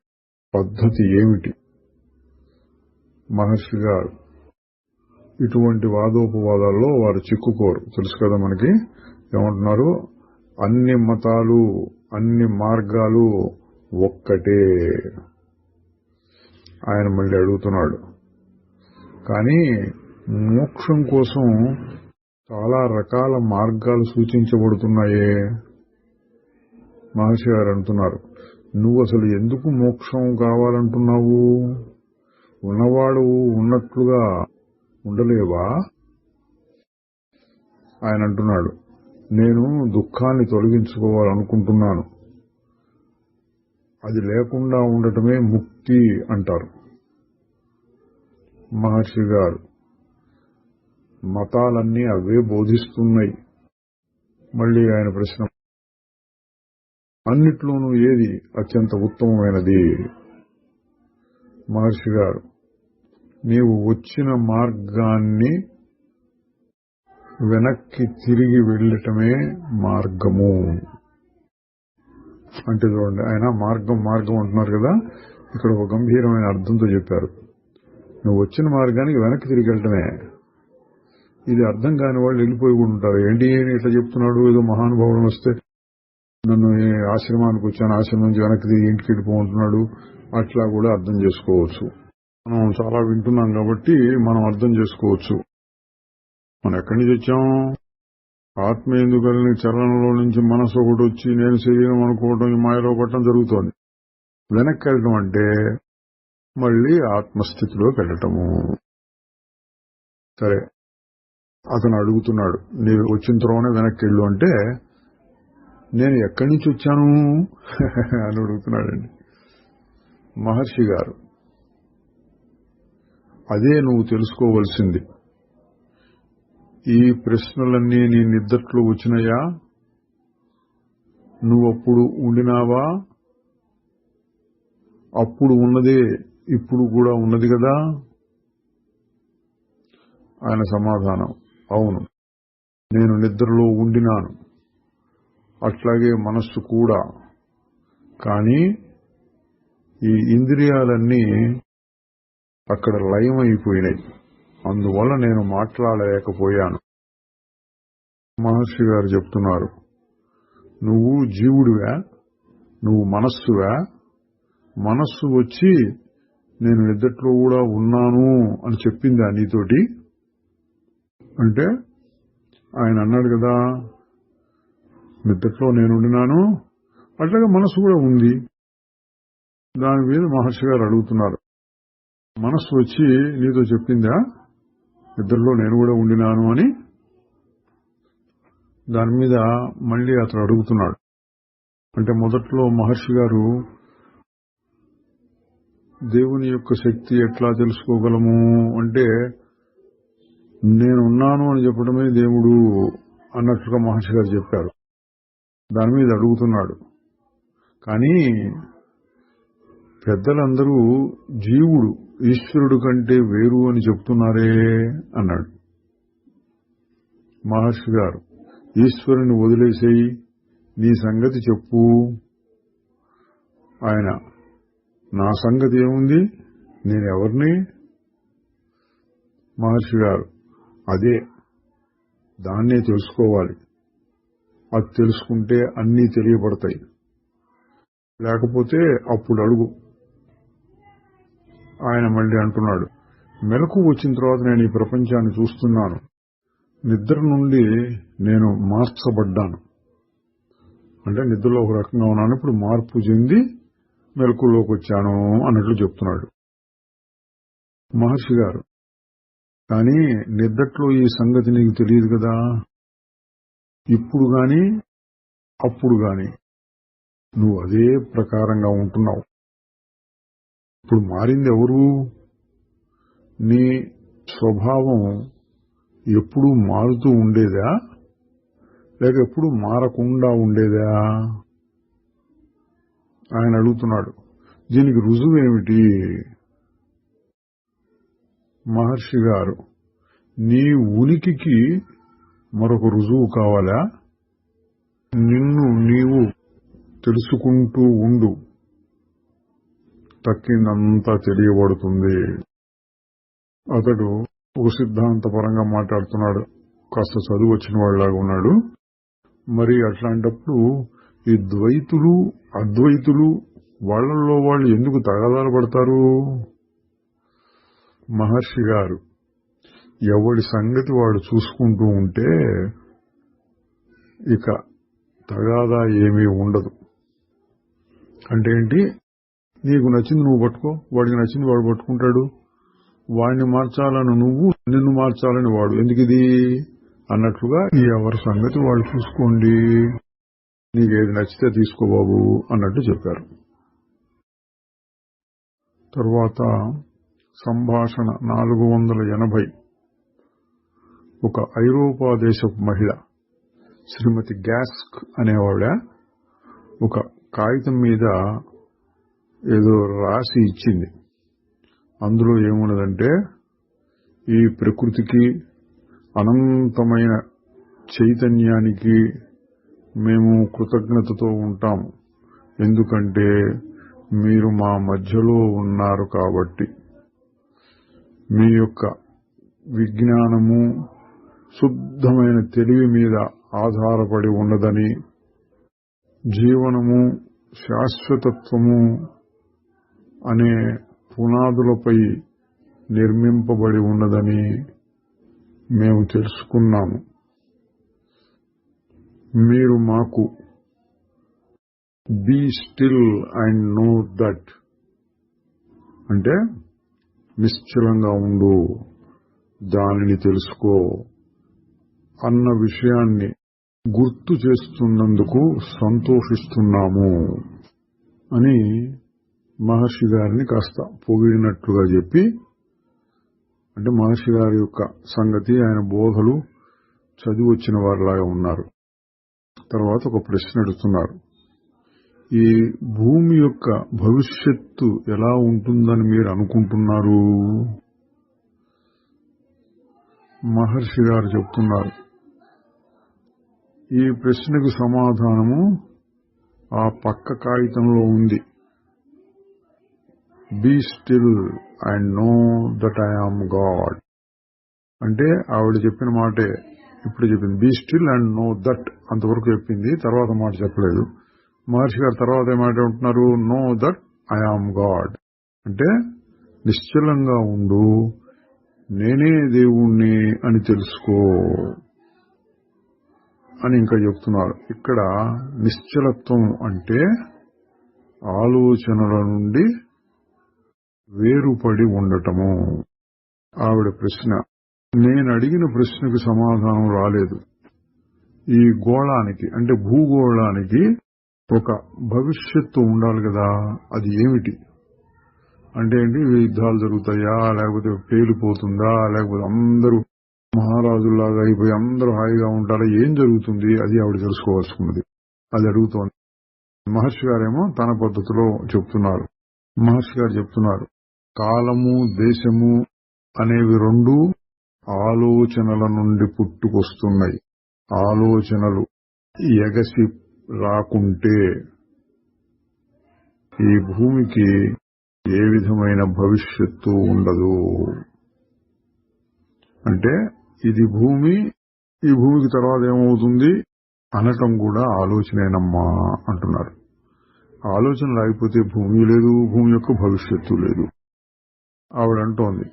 పద్ధతి ఏమిటి? మహర్షి గారు ఇటువంటి వాదోపవాదాల్లో వారు చిక్కుకోరు. తెలుసు కదా మనకి. ఏమంటున్నారు? అన్ని మతాలు, అన్ని మార్గాలు ఒక్కటే. ఆయన మళ్ళీ అడుగుతున్నాడు, కానీ మోక్షం కోసం చాలా రకాల మార్గాలు సూచించబడుతున్నాయే. మహర్షి గారు అంటున్నారు, నువ్వు అసలు ఎందుకు మోక్షం కావాలంటున్నావు? ఉన్నవాడు ఉన్నట్లుగా ఉండలేవా? ఆయన అంటున్నాడు, నేను దుఃఖాన్ని తొలగించుకోవాలనుకుంటున్నాను. అది లేకుండా ఉండటమే ముక్తి అంటారు. మహర్షి గారు మతాలన్నీ అవే బోధిస్తున్నాయి. మళ్ళీ ఆయన ప్రశ్న, అన్నిట్లోనూ ఏది అత్యంత ఉత్తమమైనది? మహర్షి గారు, నీవు వచ్చిన మార్గాన్ని వెనక్కి తిరిగి వెళ్ళటమే మార్గము. అంటే చూడండి, ఆయన మార్గం మార్గం అంటున్నారు కదా, ఇక్కడ ఒక గంభీరమైన అర్థంతో చెప్పారు. నువ్వు వచ్చిన మార్గానికి వెనక్కి తిరిగి వెళ్ళటమే. ఇది అర్థం కాని వాళ్ళు వెళ్ళిపోయి ఉంటారు. ఏంటి ఇట్లా చెప్తున్నాడు, ఏదో మహానుభావులు వస్తే నన్ను ఆశ్రమానికి వచ్చాను, ఆశ్రమం నుంచి వెనక్కి తిరిగి ఇంటికి వెళ్ళిపోతున్నాడు, అట్లా కూడా అర్థం చేసుకోవచ్చు. మనం చాలా వింటున్నాం కాబట్టి మనం అర్థం చేసుకోవచ్చు. మనం ఎక్కడి నుంచి వచ్చాం? ఆత్మేందుకని చలనంలో నుంచి మనసు ఒకటి వచ్చి నేను శరీరం అనుకోవడం, మాయలో పట్టడం జరుగుతోంది. వెనక్కి వెళ్ళటం అంటే మళ్ళీ ఆత్మస్థితిలోకి వెళ్ళటము. సరే, అతను అడుగుతున్నాడు, నీవు వచ్చిన తర్వాతనే వెనక్కి వెళ్ళు అంటే నేను ఎక్కడి నుంచి వచ్చాను అని అడుగుతున్నాడండి మహర్షి గారు. అదే నువ్వు తెలుసుకోవలసింది. ఈ ప్రశ్నలన్నీ నీ నిద్దట్లో వచ్చినాయా? నువ్వప్పుడు ఉండినావా? అప్పుడు ఉన్నదే ఇప్పుడు కూడా ఉన్నది కదా? ఆయన సమాధానం, అవును, నేను నిద్రలో ఉండినాను, అట్లాగే మనస్సు కూడా. కానీ ఈ ఇంద్రియాలన్నీ అక్కడ లయమైపోయినాయి, అందువల్ల నేను మాట్లాడలేకపోయాను. మహర్షి గారు చెప్తున్నారు, నువ్వు జీవుడివా? నువ్వు మనస్సువా? మనస్సు వచ్చి నేను నిద్రలో కూడా ఉన్నాను అని చెప్పిందా నీతోటి? అంటే ఆయన అన్నాడు కదా, నిద్రలో నేనుండినాను, అట్లాగే మనస్సు కూడా ఉంది. దాని మీద మహర్షి గారు అడుగుతున్నారు, మనస్సు వచ్చి నీతో చెప్పిందా నిద్రలో నేను కూడా ఉండినాను అని? దాని మీద మళ్ళీ అతను అడుగుతున్నాడు. అంటే మొదట్లో మహర్షి గారు దేవుని యొక్క శక్తి ఎట్లా తెలుసుకోగలము అంటే నేనున్నాను అని చెప్పడమే దేవుడు అన్నట్లుగా మహర్షి గారు చెప్పారు. దాని మీద అడుగుతున్నాడు. కానీ పెద్దలందరూ జీవుడు ఈశ్వరుడు కంటే వేరు అని చెప్తున్నారే అన్నాడు మహర్షి గారు. ఈశ్వరుని వదిలేసేయి, నీ సంగతి చెప్పు. ఆయన, నా సంగతి ఏముంది, నేనెవరిని? మహర్షి గారు, అదే, దాన్నే తెలుసుకోవాలి. అది తెలుసుకుంటే అన్నీ తెలియబడతాయి. లేకపోతే అప్పుడు అడుగు. ఆయన మళ్ళీ అంటున్నాడు, మెలకు వచ్చిన తర్వాత నేను ఈ ప్రపంచాన్ని చూస్తున్నాను. నిద్ర నుండి నేను మార్చబడ్డాను. అంటే నిద్రలో ఒక రకంగా ఉన్నాను, ఇప్పుడు మార్పు చెంది మెలకులోకి వచ్చాను అన్నట్లు చెప్తున్నాడు మహర్షి గారు. కానీ నిద్రలో ఈ సంగతి నీకు తెలియదు కదా. ఇప్పుడు గాని అప్పుడు గాని నువ్వు అదే ప్రకారంగా ఉంటున్నావు. ఇప్పుడు మారింది ఎవరు? నీ స్వభావం ఎప్పుడూ మారుతూ ఉండేదా, లేక ఎప్పుడు మారకుండా ఉండేదా? ఆయన అడుగుతున్నాడు. దీనికి రుజువేమిటి? మహర్షి గారు, నీ ఉనికికి మరొక రుజువు కావాలా? నిన్ను నీవు తెలుసుకుంటూ ఉండు, తక్కిందంతా తెలియబడుతుంది. అతడు ఒక సిద్ధాంతపరంగా మాట్లాడుతున్నాడు, కాస్త చదువు వచ్చిన వాళ్ళలాగా ఉన్నాడు. మరి అట్లాంటప్పుడు ఈ ద్వైతులు అద్వైతులు వాళ్ళల్లో వాళ్ళు ఎందుకు తగాదాలు పడతారు? మహర్షి గారు, ఎవడి సంగతి వాడు చూసుకుంటూ ఉంటే ఇక తగాదా ఏమీ ఉండదు. అంటే ఏంటి? నీకు నచ్చింది నువ్వు పట్టుకో, వాడికి నచ్చింది వాడు పట్టుకుంటాడు. వాడిని మార్చాలని నువ్వు, నిన్ను మార్చాలని వాడు. ఎందుకిది అన్నట్లుగా ఎవరి సంగతి వాళ్ళు చూసుకోండి, నీకేది నచ్చితే తీసుకో బాబు అన్నట్టు చెప్పారు. తర్వాత సంభాషణ 480. ఒక ఐరోపా దేశపు మహిళ శ్రీమతి గ్యాస్క్ అనేవావిడ ఒక కాగితం మీద ఏదో రాసి ఇచ్చింది. అందులో ఏమున్నదంటే, ఈ ప్రకృతికి అనంతమైన చైతన్యానికి మేము కృతజ్ఞతతో ఉంటాము, ఎందుకంటే మీరు మా మధ్యలో ఉన్నారు కాబట్టి. మీ యొక్క విజ్ఞానము శుద్ధమైన తెలివి మీద ఆధారపడి ఉన్నదని, జీవనము శాశ్వతత్వము అనే పునాదులపై నిర్మింపబడి ఉన్నదని మేము తెలుసుకున్నాము. మీరు మాకు be still and know that అంటే నిశ్చలంగా ఉండు, దానిని తెలుసుకో అన్న విషయాన్ని గుర్తు చేస్తున్నందుకు సంతోషిస్తున్నాము అని మహర్షి గారిని కాస్త పొగిడినట్లుగా చెప్పి, అంటే మహర్షి గారి యొక్క సంగతి, ఆయన బోధలు చదివి వచ్చిన వారిలాగా ఉన్నారు. తర్వాత ఒక ప్రశ్న అడుగుతున్నారు. ఈ భూమి యొక్క భవిష్యత్తు ఎలా ఉంటుందని మీరు అనుకుంటున్నారు? మహర్షి గారు చెప్తున్నారు, ఈ ప్రశ్నకు సమాధానము ఆ పక్క కాగితంలో ఉంది. Be still and know that I am God అంటే ఆవిడ చెప్పిన మాటే ఇప్పుడు చెప్పింది. Be still and know that అంతవరకు చెప్పింది, తర్వాత మాట చెప్పలేదు. మహర్షి గారు తర్వాత ఏమాట ఉంటున్నారు, know that I am God అంటే నిశ్చలంగా ఉండు, నేనే దేవుణ్ణి అని తెలుసుకో అని ఇంకా చెప్తున్నారు. ఇక్కడ నిశ్చలత్వం అంటే ఆలోచనల నుండి వేరుపడి ఉండటము. ఆవిడ ప్రశ్న, నేను అడిగిన ప్రశ్నకు సమాధానం రాలేదు. ఈ గోళానికి అంటే భూగోళానికి ఒక భవిష్యత్తు ఉండాలి కదా, అది ఏమిటి అంటే ఏంటి? యుద్ధాలు జరుగుతాయా, లేకపోతే పేలిపోతుందా, లేకపోతే అందరూ మహారాజుల్లాగా అయిపోయి అందరూ హాయిగా ఉంటారా, ఏం జరుగుతుంది? అది ఆవిడ తెలుసుకోవాల్సుకున్నది. అది అడుగుతోంది. మహర్షి గారేమో తన పద్ధతిలో చెప్తున్నారు. మహర్షి గారు చెప్తున్నారు, కాలము దేశము అనేవి రెండు ఆలోచనల నుండి పుట్టుకొస్తున్నాయి. ఆలోచనలు ఎగసి రాకుంటే ఈ భూమికి ఏ విధమైన భవిష్యత్తు ఉండదు. అంటే ఇది భూమి, ఈ భూమికి తర్వాత ఏమవుతుంది అనటం కూడా ఆలోచనేనమ్మా అంటున్నారు. ఆలోచన లేకపోతే భూమి లేదు, భూమి యొక్క భవిష్యత్తు లేదు. ఆవిడంటోంది,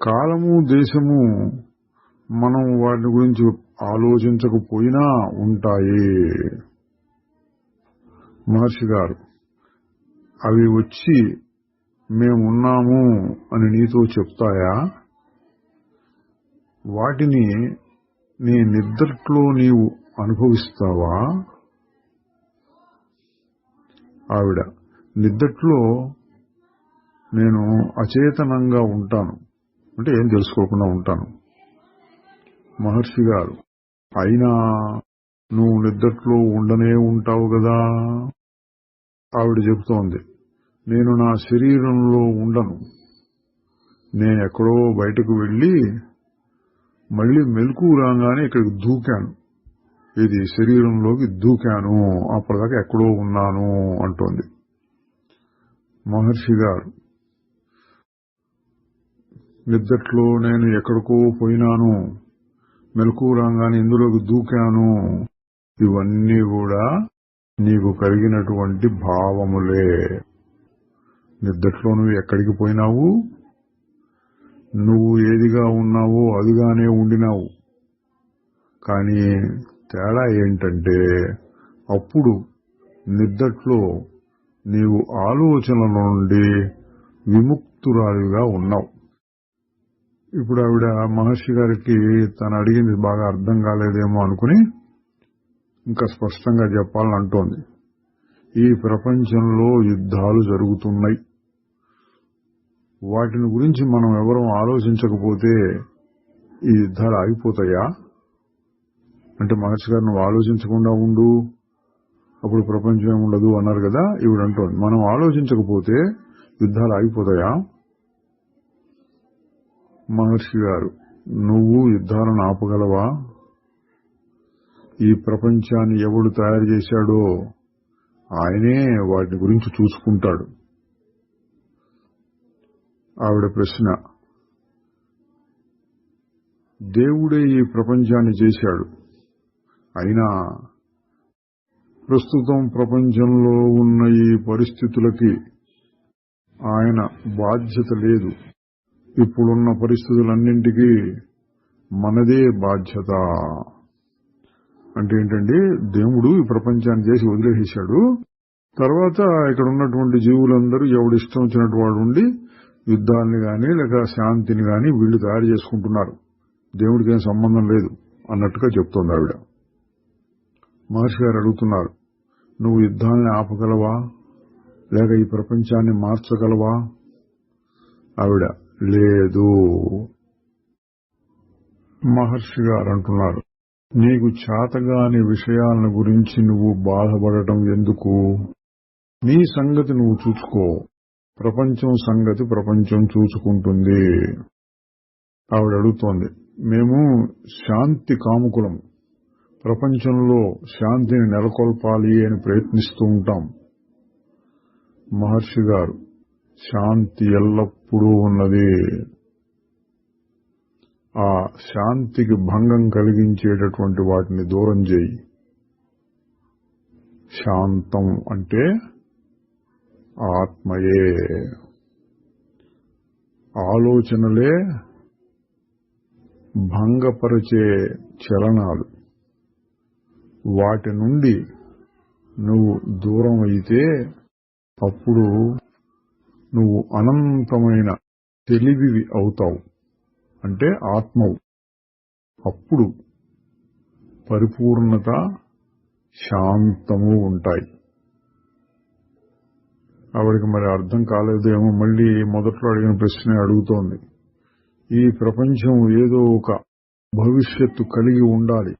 కాలము దేశము మనం వాటి గురించి ఆలోచించకపోయినా ఉంటాయి. మహర్షి గారు, అవి వచ్చి మేమున్నాము అని నీతో చెప్తాయా? వాటిని నీ నిద్రలో నీవు అనుభవిస్తావా? ఆవిడ, నిద్రలో నేను అచేతనంగా ఉంటాను అంటే ఏం తెలుసుకోకుండా ఉంటాను. మహర్షి గారు, అయినా నువ్వు నిద్రలో ఉండనే ఉంటావు కదా. ఆవిడ చెబుతోంది, నేను నా శరీరంలో ఉండను, నేను ఎక్కడో బయటకు వెళ్లి మళ్లీ మెలకువ రాగానే ఇక్కడికి దూకాను, ఇది శరీరంలోకి దూకాను, అప్పటిదాకా ఎక్కడో ఉన్నాను అంటోంది. మహర్షి గారు, నిద్రలో నేను ఎక్కడికో పోయినాను, మెలకువ రాగానే ఇందులోకి దూకాను, ఇవన్నీ కూడా నీకు కలిగినటువంటి భావములే. నిద్రలో నువ్వు ఎక్కడికి పోయినావు, నువ్వు ఏదిగా ఉన్నావో అదిగానే ఉండినావు. కానీ తేడా ఏంటంటే అప్పుడు నిద్రలో నీవు ఆలోచనల నుండి విముక్తురాలిగా ఉన్నావు. ఇప్పుడు ఆవిడ మహర్షి గారికి తను అడిగింది బాగా అర్థం కాలేదేమో అనుకుని ఇంకా స్పష్టంగా చెప్పాలని అంటోంది. ఈ ప్రపంచంలో యుద్ధాలు జరుగుతున్నాయి, వాటిని గురించి మనం ఎవరూ ఆలోచించకపోతే ఈ యుద్ధాలు ఆగిపోతాయా? అంటే మహర్షి గారు నువ్వు ఆలోచించకుండా ఉండు, అప్పుడు ప్రపంచం ఉండదు అన్నారు కదా. ఇవిడు అంటోంది మనం ఆలోచించకపోతే యుద్ధాలు ఆగిపోతాయా? మహర్షి గారు నువ్వు యుద్ధాలను ఆపగలవా? ఈ ప్రపంచాన్ని ఎవడు తయారు చేశాడో ఆయనే వాటి గురించి చూసుకుంటాడు. ఆవిడ ప్రశ్న, దేవుడే ఈ ప్రపంచాన్ని చేశాడు, అయినా ప్రస్తుతం ప్రపంచంలో ఉన్న ఈ పరిస్థితులకి ఆయన బాధ్యత లేదు. ఇప్పుడున్న పరిస్థితులన్నింటికీ మనదే బాధ్యత. అంటే ఏంటండి, దేవుడు ఈ ప్రపంచాన్ని చేసి వదిలేసేశాడు. తర్వాత ఇక్కడ ఉన్నటువంటి జీవులందరూ ఎవడిష్టం వచ్చినట్టు వాడు ఉండి యుద్ధాన్ని గాని లేక శాంతిని గాని వీళ్లు తయారు చేసుకుంటున్నారు, దేవుడికి ఏం సంబంధం లేదు అన్నట్టుగా చెప్తోంది ఆవిడ. మహర్షి గారు అడుగుతున్నారు, నువ్వు యుద్ధాన్ని ఆపగలవా లేక ఈ ప్రపంచాన్ని మార్చగలవా? ఆవిడ లేదు. మహర్షి గారు అంటున్నారు, నీకు చేతగాని విషయాలను గురించి నువ్వు బాధపడటం ఎందుకు? నీ సంగతి నువ్వు చూసుకో, ప్రపంచం సంగతి ప్రపంచం చూసుకుంటుంది. ఆవిడ అడుగుతోంది, మేము శాంతి కాముకులం, ప్రపంచంలో శాంతిని నెలకొల్పాలి అని ప్రయత్నిస్తూ ఉంటాం. మహర్షి గారు, శాంతి ఎల్లప్పుడూ ఉన్నది. ఆ శాంతికి భంగం కలిగించేటటువంటి వాటిని దూరం చేయి. శాంతం అంటే ఆత్మయే. ఆలోచనలే భంగపరిచే చలనాలు. వాటి నుండి నువ్వు దూరం అయితే అప్పుడు నువ్వు అనంతమైన తెలివివి అవుతావు, అంటే ఆత్మవు. అప్పుడు పరిపూర్ణత, శాంతము ఉంటాయి. ఆవిడికి మరి అర్థం కాలేదేమో, మళ్ళీ మొదట్లో అడిగిన ప్రశ్నే అడుగుతోంది. ఈ ప్రపంచం ఏదో ఒక భవిష్యత్తు కలిగి ఉండాలి.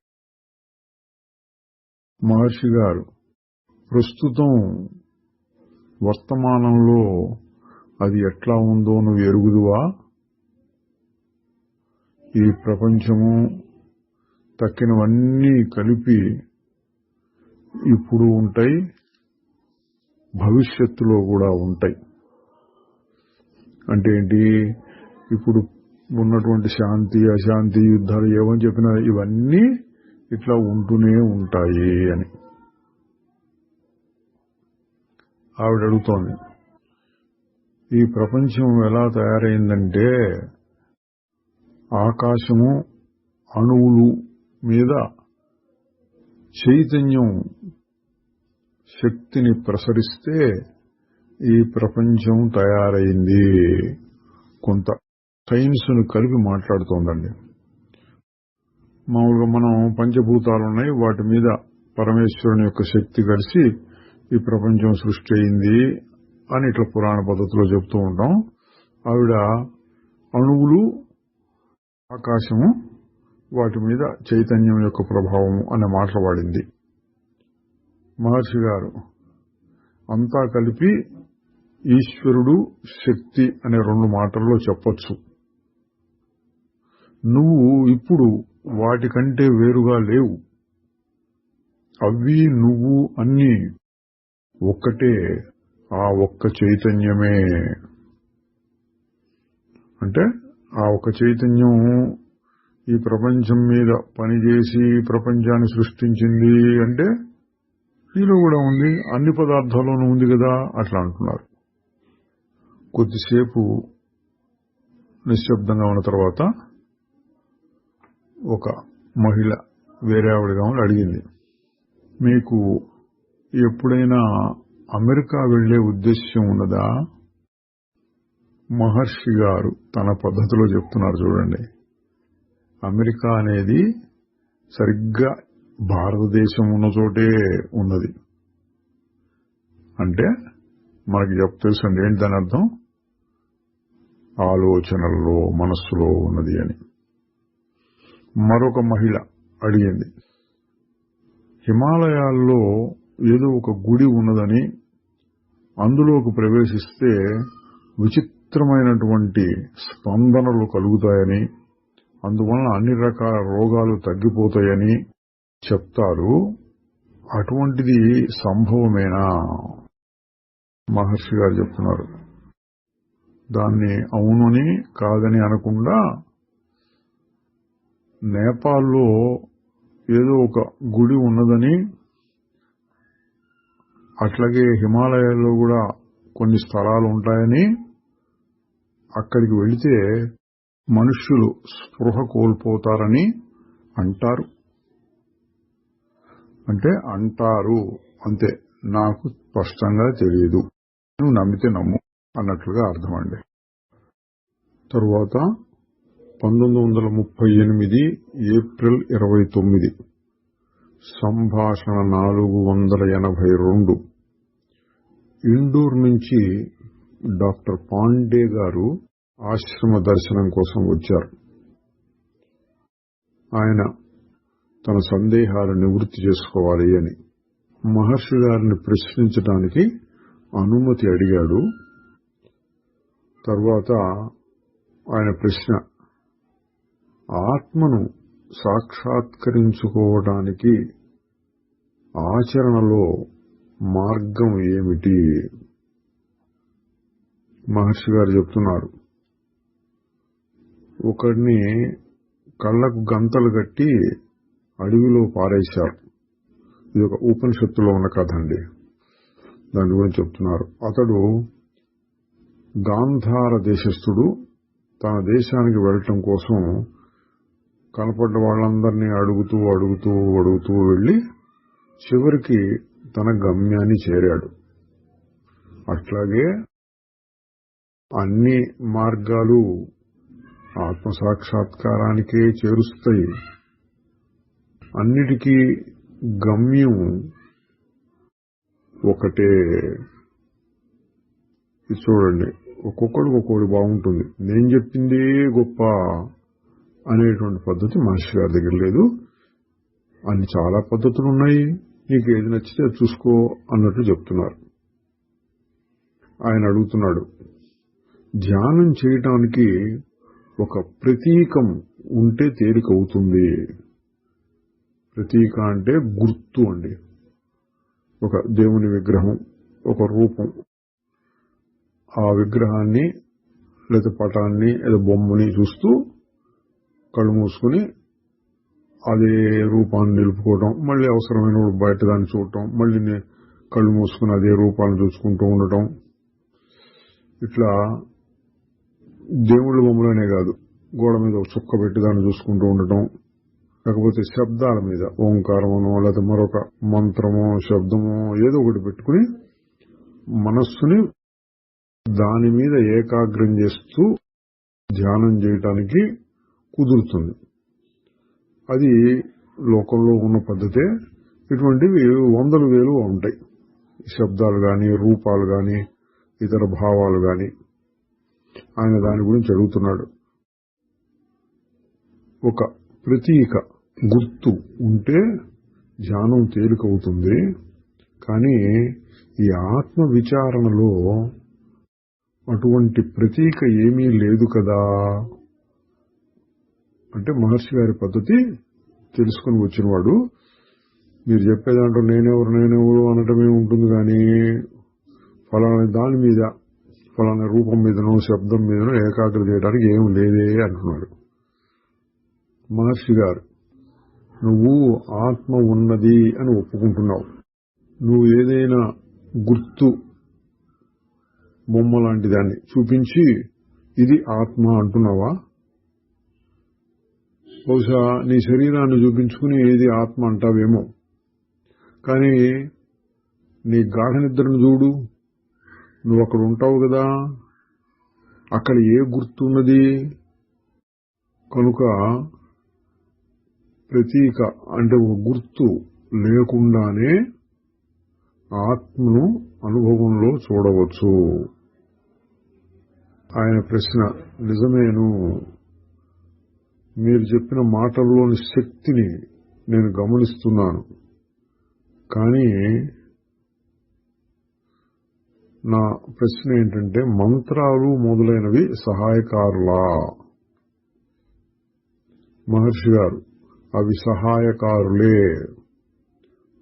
మహర్షి గారు, ప్రస్తుతం వర్తమానంలో అది ఎట్లా ఉందో నువ్వు ఎరుగుదువా? ఈ ప్రపంచము తక్కినవన్నీ కలిపి ఇప్పుడు ఉంటాయి, భవిష్యత్తులో కూడా ఉంటాయి. అంటే ఏంటి? ఇప్పుడు ఉన్నటువంటి శాంతి, అశాంతి, యుద్ధాలు ఏమని చెప్పినా ఇవన్నీ ఇట్లా ఉంటూనే ఉంటాయి అని ఆవిడ అడుగుతోంది. ఈ ప్రపంచం ఎలా తయారైందంటే ఆకాశము అణువులు మీద చైతన్యం శక్తిని ప్రసరిస్తే ఈ ప్రపంచం తయారైంది. కొంత సైన్స్ను కలిపి మాట్లాడుతోందండి. మామూలుగా మనం పంచభూతాలున్నాయి, వాటి మీద పరమేశ్వరుని యొక్క శక్తి కలిసి ఈ ప్రపంచం సృష్టి అయింది అని ఇట్లా పురాణ పద్ధతిలో చెప్తూ ఉంటాం. ఆవిడ అణువులు, ఆకాశము, వాటి మీద చైతన్యం యొక్క ప్రభావం అనే మాటలు వాడింది. మహర్షి గారు, అంతా కలిపి ఈశ్వరుడు, శక్తి అనే 2 మాటల్లో చెప్పొచ్చు. నువ్వు ఇప్పుడు వాటికంటే వేరుగా లేవు. అవి నువ్వు అన్నీ ఒక్కటే, ఆ ఒక్క చైతన్యమే. అంటే ఆ ఒక్క చైతన్యం ఈ ప్రపంచం మీద పనిచేసి ప్రపంచాన్ని సృష్టించింది అంటే నీలో కూడా ఉంది, అన్ని పదార్థాల్లోనూ ఉంది కదా, అట్లా అంటున్నారు. కొద్దిసేపు నిశ్శబ్దంగా ఉన్న తర్వాత ఒక మహిళ వేరే ఆవిడగా అడిగింది, మీకు ఎప్పుడైనా అమెరికా వెళ్లే ఉద్దేశ్యం ఉన్నదా? మహర్షి గారు తన పద్ధతిలో చెప్తున్నారు చూడండి. అమెరికా అనేది సరిగ్గా భారతదేశం ఉన్న చోటే ఉన్నది. అంటే మనకి తెలుసండి ఏంటి దాని అర్థం. ఆలోచనల్లో మనస్సులో ఉన్నది అని. మరొక మహిళ అడిగింది, హిమాలయాల్లో ఏదో ఒక గుడి ఉన్నదని, అందులోకి ప్రవేశిస్తే విచిత్రమైనటువంటి స్పందనలు కలుగుతాయని, అందువలన అన్ని రకాల రోగాలు తగ్గిపోతాయని చెప్తారు. అటువంటిది సంభవమేనా? మహర్షి గారు చెప్తున్నారు, దాన్ని అవునని కాదని అనకుండా, నేపాల్లో ఏదో ఒక గుడి ఉన్నదని, అట్లాగే హిమాలయాల్లో కూడా కొన్ని స్థలాలు ఉంటాయని, అక్కడికి వెళితే మనుష్యులు స్పృహ కోల్పోతారని అంటారు. అంటే అంటారు అంతే, నాకు స్పష్టంగా తెలియదు, నువ్వు నమ్మితే నమ్ము అన్నట్లుగా అర్థమండి. తరువాత 1938 ఏప్రిల్ 29 సంభాషణ 482 ఇండోర్ నుంచి డాక్టర్ పాండే గారు ఆశ్రమ దర్శనం కోసం వచ్చారు. ఆయన తన సందేహాలు నివృత్తి చేసుకోవాలి అని మహర్షి గారిని ప్రశ్నించడానికి అనుమతి అడిగాడు. తర్వాత ఆయన ప్రశ్న, ఆత్మను సాక్షాత్కరించుకోవడానికి ఆచరణలో మార్గం ఏమిటి? మహర్షి గారు చెప్తున్నారు, ఒకడిని కళ్లకు గంతలు కట్టి అడవిలో పారేశారు. ఇది ఒక ఉపనిషత్తులో ఉన్న కథ అండి, దాని గురించి చెప్తున్నారు. అతడు గాంధార దేశస్థుడు. తన దేశానికి వెళ్ళటం కోసం కనపడ్డ వాళ్ళందరినీ అడుగుతూ అడుగుతూ అడుగుతూ వెళ్లి చివరికి తన గమ్యాన్ని చేరాడు. అట్లాగే అన్ని మార్గాలు ఆత్మసాక్షాత్కారానికే చేరుస్తాయి. అన్నిటికీ గమ్యం ఒకటే. చూడండి, ఒక్కొక్కడికి ఒక్కొక్కటి బాగుంటుంది. నేను చెప్పిందే గొప్ప అనేటువంటి పద్ధతి మహర్షి గారి దగ్గర లేదు. అన్ని చాలా పద్ధతులు ఉన్నాయి, నీకు ఏది నచ్చితే అది చూసుకో అన్నట్టు చెప్తున్నారు. ఆయన అడుగుతున్నాడు, ధ్యానం చేయటానికి ఒక ప్రతీకం ఉంటే తేలికవుతుంది. ప్రతీక అంటే గుర్తు అండి. ఒక దేవుని విగ్రహం, ఒక రూపం, ఆ విగ్రహాన్ని లేదా పటాన్ని లేదా బొమ్మని చూస్తూ కళ్ళు మూసుకుని అదే రూపాన్ని నిలుపుకోవడం, మళ్ళీ అవసరమైన బయట దాన్ని చూడటం, మళ్ళీ కళ్ళు మూసుకుని అదే రూపాన్ని చూసుకుంటూ ఉండటం. ఇట్లా దేవుళ్ళ బొమ్మలనే కాదు, గోడ మీద ఒక చుక్క పెట్టి దాన్ని చూసుకుంటూ ఉండటం, లేకపోతే శబ్దాల మీద ఓంకారమనో లేదా మరొక మంత్రమో శబ్దమో ఏదో ఒకటి పెట్టుకుని మనస్సుని దాని మీద ఏకాగ్రం చేస్తూ ధ్యానం చేయటానికి కుదురుతుంది. అది లోకంలో ఉన్న పద్ధతే. ఇటువంటివి వందలు వేలు ఉంటాయి, శబ్దాలు గాని, రూపాలు గాని, ఇతర భావాలు గాని. ఆయన దాని గురించి అడుగుతున్నాడు. ఒక ప్రతీక గుర్తు ఉంటే ధ్యానం తేలికవుతుంది. కానీ ఈ ఆత్మ విచారణలో అటువంటి ప్రతీక ఏమీ లేదు కదా అంటే, మహర్షి గారి పద్ధతి తెలుసుకుని వచ్చినవాడు మీరు చెప్పేదాంట్లో నేనెవరు అనటమే ఉంటుంది. కానీ ఫలానా దాని మీద, ఫలానా రూపం మీదనో శబ్దం మీదనో ఏకాగ్రత చేయడానికి ఏం లేదే అంటున్నాడు మహర్షి గారు. నువ్వు ఆత్మ ఉన్నది అని ఒప్పుకుంటున్నావు. నువ్వు ఏదైనా గుర్తు బొమ్మ లాంటి దాన్ని చూపించి ఇది ఆత్మ అంటున్నావా? బహుశా నీ శరీరాన్ని చూపించుకుని ఏది ఆత్మ అంటావేమో. కానీ నీ గాఢ నిద్రను చూడు, నువ్వు అక్కడ ఉంటావు కదా, అక్కడ ఏ గుర్తు ఉన్నది? కనుక ప్రతీక అంటే ఒక గుర్తు లేకుండానే ఆత్మను అనుభవంలో చూడవచ్చు. ఆయన ప్రశ్న నిజమేను, మీరు చెప్పిన మాటల్లోని శక్తిని నేను గమనిస్తున్నాను. కానీ నా ప్రశ్న ఏంటంటే, మంత్రాలు మొదలైనవి సహాయకారులా? మహర్షి గారు, అవి సహాయకారులే.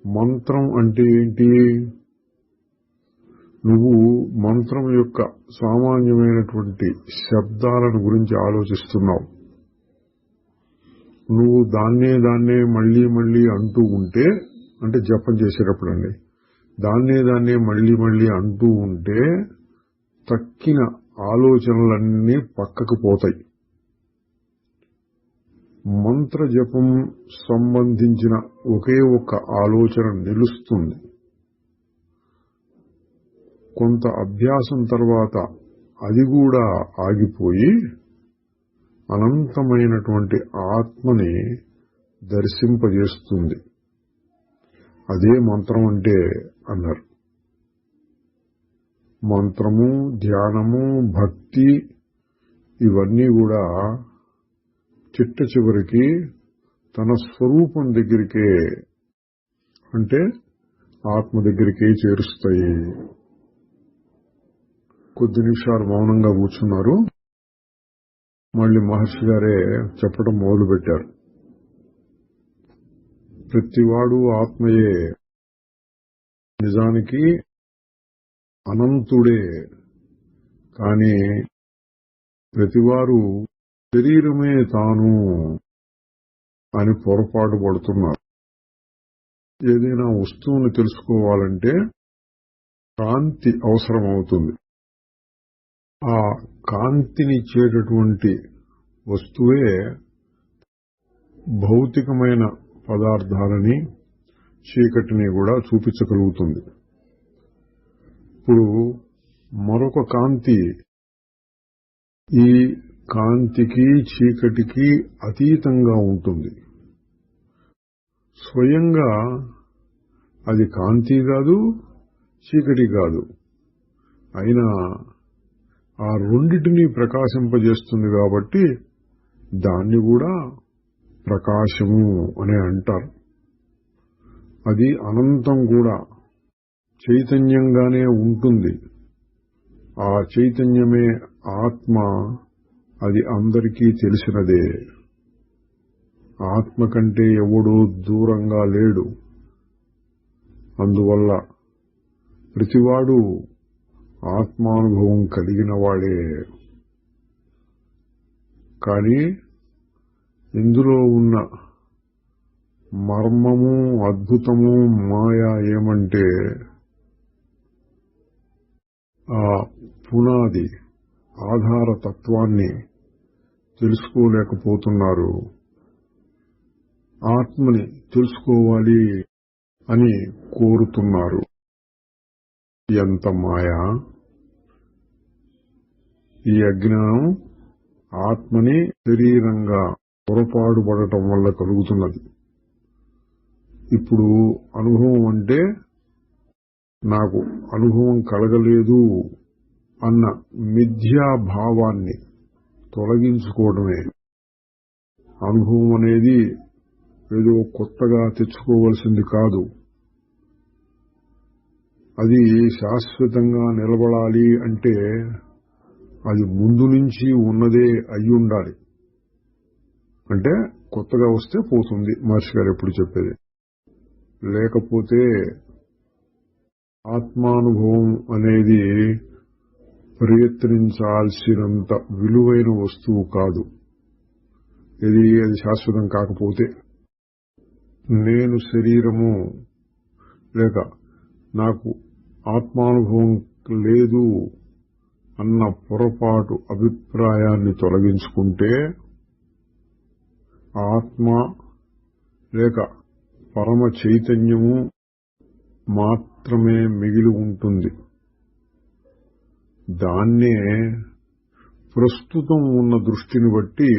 మంత్రం అంటే ఏంటి? నువ్వు మంత్రం యొక్క సామాన్యమైనటువంటి శబ్దాలను గురించి ఆలోచిస్తున్నావు. నువ్వు దాన్నే మళ్లీ మళ్లీ అంటూ ఉంటే, అంటే జపం చేసేటప్పుడండి, దాన్నే మళ్లీ అంటూ ఉంటే తక్కిన ఆలోచనలన్నీ పక్కకు పోతాయి. మంత్ర జపం సంబంధించిన ఒకే ఒక్క ఆలోచన నిలుస్తుంది. కొంత అభ్యాసం తర్వాత అది కూడా ఆగిపోయి అనంతమైనటువంటి ఆత్మని దర్శింపజేస్తుంది. అదే మంత్రం అంటే అన్నారు. మంత్రము, ధ్యానము, భక్తి ఇవన్నీ కూడా చిట్ట చివరికి తన స్వరూపం దగ్గరికే, అంటే ఆత్మ దగ్గరికే చేరుస్తాయి. కొద్ది నిమిషాలు మౌనంగా కూర్చున్నారు. మళ్లీ మహర్షి గారే చెప్పడం మొదలుపెట్టారు. ప్రతివాడు ఆత్మయే, నిజానికి అనంతుడే. కానీ ప్రతివారు శరీరమే తాను అని పొరపాటు పడుతున్నారు. ఏదైనా వస్తువుని తెలుసుకోవాలంటే కాంతి అవసరమవుతుంది. ఆ కాంతినిచ్చేటటువంటి వస్తువే భౌతికమైన పదార్థాలని, చీకటిని కూడా చూపించగలుగుతుంది. ఇప్పుడు మరొక కాంతి ఈ కాంతికి చీకటికి అతీతంగా ఉంటుంది. స్వయంగా అది కాంతి కాదు, చీకటి కాదు, అయినా ఆ రెండిటినీ ప్రకాశింపజేస్తుంది కాబట్టి దాన్ని కూడా ప్రకాశము అని అంటారు. అది అనంతం కూడా చైతన్యంగానే ఉంటుంది. ఆ చైతన్యమే ఆత్మ. అది అందరికీ తెలిసినదే. ఆత్మ కంటే ఎవడూ దూరంగా లేడు. అందువల్ల ప్రతివాడు ఆత్మానుభవం కలిగిన వాడే. కానీ ఇందులో ఉన్న మర్మము, అద్భుతము, మాయ ఏమంటే ఆ పునాది ఆధార తత్వాన్ని తెలుసుకోలేకపోతున్నారు. ఆత్మని తెలుసుకోవాలి అని కోరుతున్నారు. ఎంత మాయ! ఈ అజ్ఞానం ఆత్మని శరీరంగా పొరపాటు పడటం వల్ల కలుగుతున్నది. ఇప్పుడు అనుభవం అంటే నాకు అనుభవం కలగలేదు అన్న మిథ్యాభావాన్ని తొలగించుకోవడమే. అనుభవం అనేది ఏదో కొత్తగా తెచ్చుకోవలసింది కాదు. అది శాశ్వతంగా నిలబడాలి అంటే అది ముందు నుంచి ఉన్నదే అయ్యుండాలి. అంటే కొత్తగా వస్తే పోతుంది, మహర్షి గారు ఎప్పుడు చెప్పేది. లేకపోతే ఆత్మానుభవం అనేది ప్రయత్నించాల్సినంత విలువైన వస్తువు కాదు. అది శాశ్వతం కాకపోతే. నేను శరీరము లేక నాకు ఆత్మానుభవం లేదు అన్న పొరపాటు అభిప్రాయాన్ని తొలగించుకుంటే ఆత్మ లేక పరమ చైతన్యము మాత్రమే మిగిలి ఉంటుంది. దాన్నే ప్రస్తుతం ఉన్న దృష్టిని బట్టి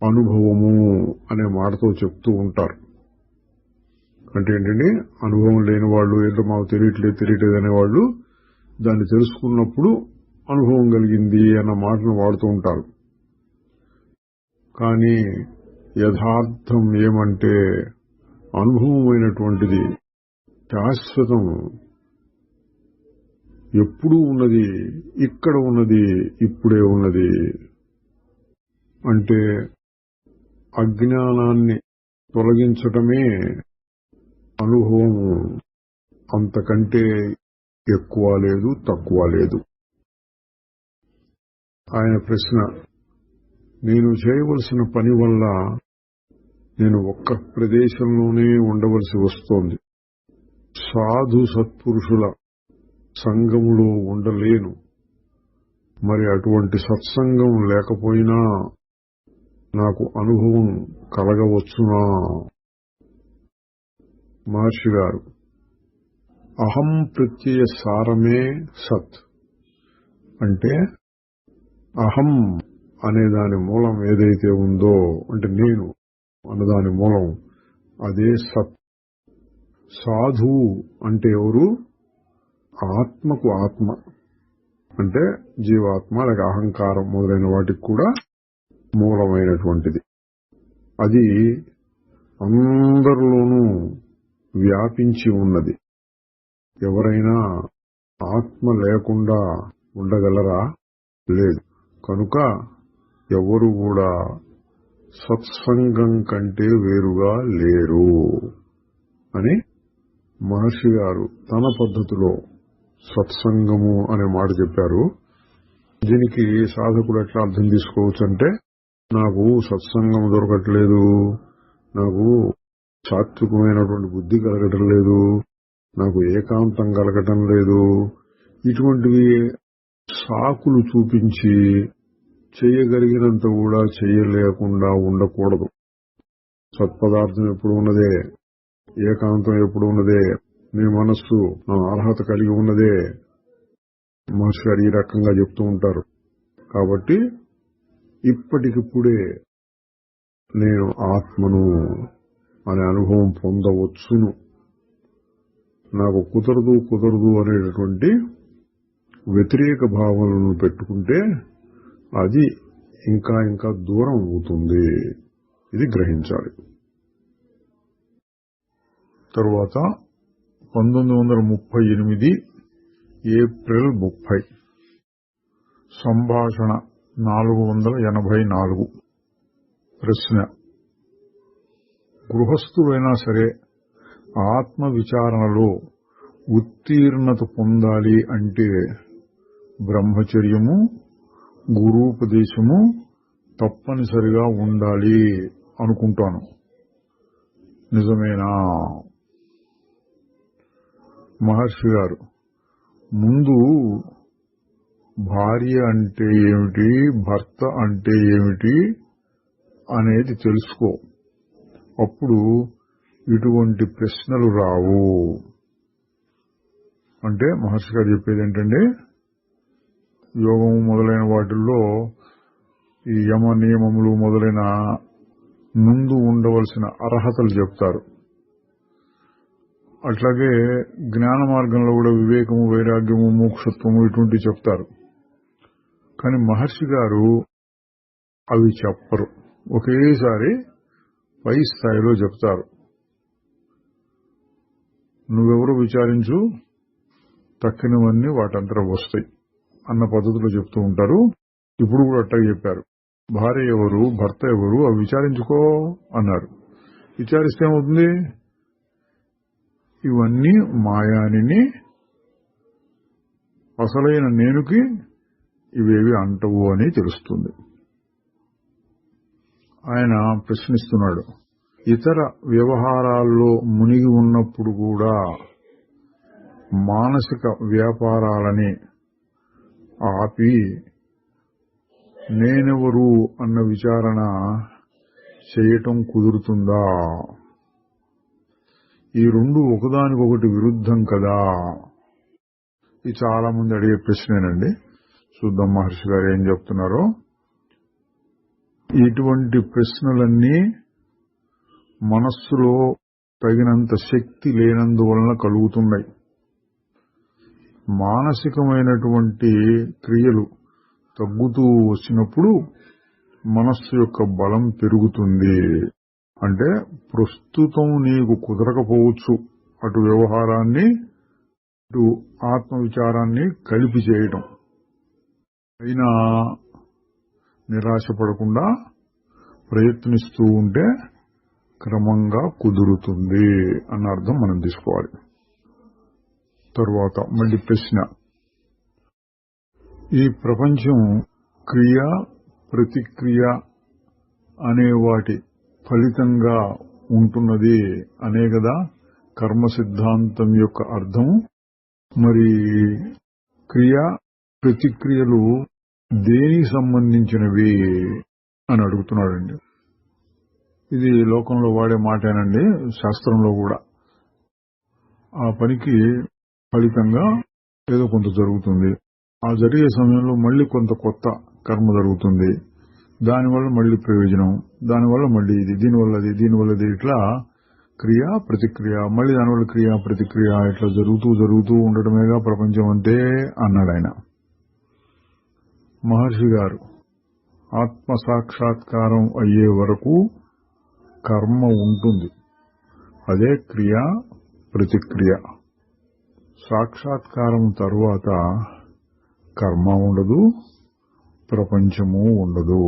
అనుభవము అనే మాటతో చెప్తూ ఉంటారు. అంటే ఏంటంటే అనుభవం లేని వాళ్ళు, ఏదో మాకు తెలియట్లేదు అనేవాళ్ళు దాన్ని తెలుసుకున్నప్పుడు అనుభవం కలిగింది అన్న మాటను వాడుతూ ఉంటారు. కానీ యథార్థం ఏమంటే అనుభవమైనటువంటిది శాశ్వతం, ఎప్పుడూ ఉన్నది, ఇక్కడ ఉన్నది, ఇప్పుడే ఉన్నది. అంటే అజ్ఞానాన్ని తొలగించటమే అనుభవం, అంతకంటే ఎక్కువ లేదు, తక్కువ లేదు. ఆయన ప్రశ్న, నేను చేయవలసిన పని వల్ల నేను ఒక్క ప్రదేశంలోనే ఉండవలసి వస్తోంది. సాధు సత్పురుషుల సంఘములో ఉండలేను. మరి అటువంటి సత్సంగం లేకపోయినా నాకు అనుభవం కలగవచ్చునా? మహర్షి గారు, అహం ప్రత్యయ సారమే సత్. అంటే అహం అనే దాని మూలం ఏదైతే ఉందో, అంటే నేను అన్నదాని మూలం, అదే సత్. సాధువు అంటే ఎవరు? ఆత్మకు ఆత్మ, అంటే జీవాత్మ లేక అహంకారం మొదలైన వాటికి కూడా మూలమైనటువంటిది. అది అందరిలోనూ వ్యాపించి ఉన్నది. ఎవరైనా ఆత్మ లేకుండా ఉండగలరా? లేదు. కనుక ఎవరు కూడా సత్సంగం కంటే వేరుగా లేరు అని మహర్షి గారు తన పద్ధతిలో సత్సంగము అనే మాట చెప్పారు. దీనికి సాధకుడు ఎట్లా అర్థం తీసుకోవచ్చు అంటే, నాకు సత్సంగం దొరకట్లేదు, నాకు సాత్వికమైనటువంటి బుద్ధి కలగటం లేదు, నాకు ఏకాంతం కలగటం లేదు, ఇటువంటివి సాకులు చూపించి చేయగలిగినంత కూడా చేయలేకుండా ఉండకూడదు. సత్పదార్థం ఎప్పుడు ఉన్నదే, ఏకాంతం ఎప్పుడు ఉన్నదే, నీ మనస్సు అర్హత కలిగి ఉన్నదే. మహర్షి గారు ఈ రకంగా చెప్తూ ఉంటారు. కాబట్టి ఇప్పటికిప్పుడే నేను ఆత్మను అనే అనుభవం పొందవచ్చును. నాకు కుదరదు అనేటటువంటి వ్యతిరేక భావనలను పెట్టుకుంటే అది ఇంకా ఇంకా దూరం అవుతుంది. ఇది గ్రహించాలి. తరువాత 1938 ఏప్రిల్ 30 సంభాషణ 484. ప్రశ్న, గృహస్థులైనా సరే ఆత్మ విచారణలో ఉత్తీర్ణత పొందాలి అంటే బ్రహ్మచర్యము, గురూపదేశము తప్పనిసరిగా ఉండాలి అనుకుంటాను. నిజమేనా? మహర్షి గారు, ముందు భార్య అంటే ఏమిటి, భర్త అంటే ఏమిటి అనేది తెలుసుకో. అప్పుడు ఇటువంటి ప్రశ్నలు రావు. అంటే మహర్షి గారు చెప్పేది ఏంటంటే, యోగం మొదలైన వాటిల్లో ఈ యమ నియమములు మొదలైన ముందు ఉండవలసిన అర్హతలు చెప్తారు. అట్లాగే జ్ఞాన మార్గంలో కూడా వివేకము, వైరాగ్యము, మోక్షత్వము ఇటువంటివి చెప్తారు. కానీ మహర్షి గారు అవి చెప్పరు. ఒకేసారి పై స్థాయిలో చెప్తారు. నువ్వెవరో విచారించు, తక్కినవన్నీ వాటంతటా వస్తాయి అన్న పద్ధతిలో చెప్తూ ఉంటారు. ఇప్పుడు కూడా అట్లా చెప్పారు. భార్య ఎవరు, భర్త ఎవరు అవి విచారించుకో అన్నారు. విచారిస్తే ఏమవుతుంది? ఇవన్నీ మాయానిని, అసలైన నేనుకి ఇవేవి అంటవు అని తెలుస్తుంది. ఆయన ప్రశ్నిస్తున్నాడు, ఇతర వ్యవహారాల్లో మునిగి ఉన్నప్పుడు కూడా మానసిక వ్యాపారాలని ఆపి నేనెవరు అన్న విచారణ చేయటం కుదురుతుందా? ఈ రెండు ఒకదానికొకటి విరుద్ధం కదా? ఇది చాలా మంది అడిగే ప్రశ్నేనండి. చూద్దాం మహర్షి గారు ఏం చెప్తున్నారో. ఇటువంటి ప్రశ్నలన్నీ మనస్సులో తగినంత శక్తి లేనందువలన కలుగుతున్నాయి. మానసికమైనటువంటి క్రియలు తగ్గుతూ వచ్చినప్పుడు మనస్సు యొక్క బలం పెరుగుతుంది. అంటే ప్రస్తుతం నీకు కుదరకపోవచ్చు అటు వ్యవహారాన్ని ఇటు ఆత్మవిచారాన్ని కలిపి చేయటం. అయినా నిరాశపడకుండా ప్రయత్నిస్తూ ఉంటే క్రమంగా కుదురుతుంది అన్న అర్థం మనం తీసుకోవాలి. తరువాత మళ్ళీ ప్రశ్న, ఈ ప్రపంచం క్రియ ప్రతిక్రియ అనే వాటి ఫలితంగా ఉంటున్నది అనే కదా కర్మ సిద్ధాంతం యొక్క అర్థం. మరి క్రియ ప్రతిక్రియలు దేనికి సంబంధించినవి అని అడుగుతున్నాడండి. ఇది లోకంలో వాడే మాటేనండి, శాస్త్రంలో కూడా. ఆ పనికి ఫలితంగా ఏదో కొంత జరుగుతుంది. ఆ జరిగే సమయంలో మళ్ళీ కొంత కొత్త కర్మ జరుగుతుంది. దానివల్ల మళ్ళీ ప్రయోజనం, దానివల్ల మళ్ళీ ఇది, దీనివల్ల ఇది, ఇట్లా క్రియ ప్రతిక్రియ, మళ్ళీ దానివల్ల క్రియ ప్రతిక్రియ, ఇట్లా జరుగుతూ ఉండటమేగా ప్రపంచం అంతే అన్నాడు ఆయన. మహర్షి గారు ఆత్మ సాక్షాత్కారం అయ్యే వరకు కర్మ ఉంటుంది, అదే క్రియ ప్రతిక్రియ. సాక్షాత్కారం తరువాత కర్మ ఉండదు, ప్రపంచము ఉండదు.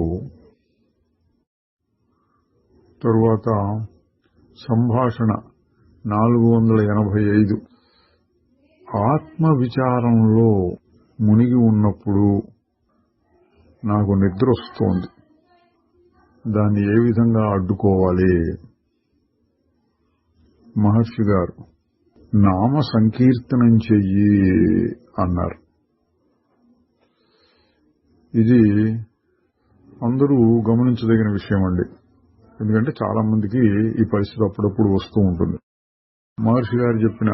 తరువాత సంభాషణ 485. ఆత్మ విచారంలో మునిగి ఉన్నప్పుడు నాకు నిద్ర వస్తోంది, దాన్ని ఏ విధంగా అడ్డుకోవాలి? మహర్షి గారు నామ సంకీర్తనం చెయ్యి అన్నారు. ఇది అందరూ గమనించదగిన విషయం అండి. ఎందుకంటే చాలా మందికి ఈ పరిస్థితి అప్పుడప్పుడు వస్తూ ఉంటుంది. మహర్షి గారు చెప్పిన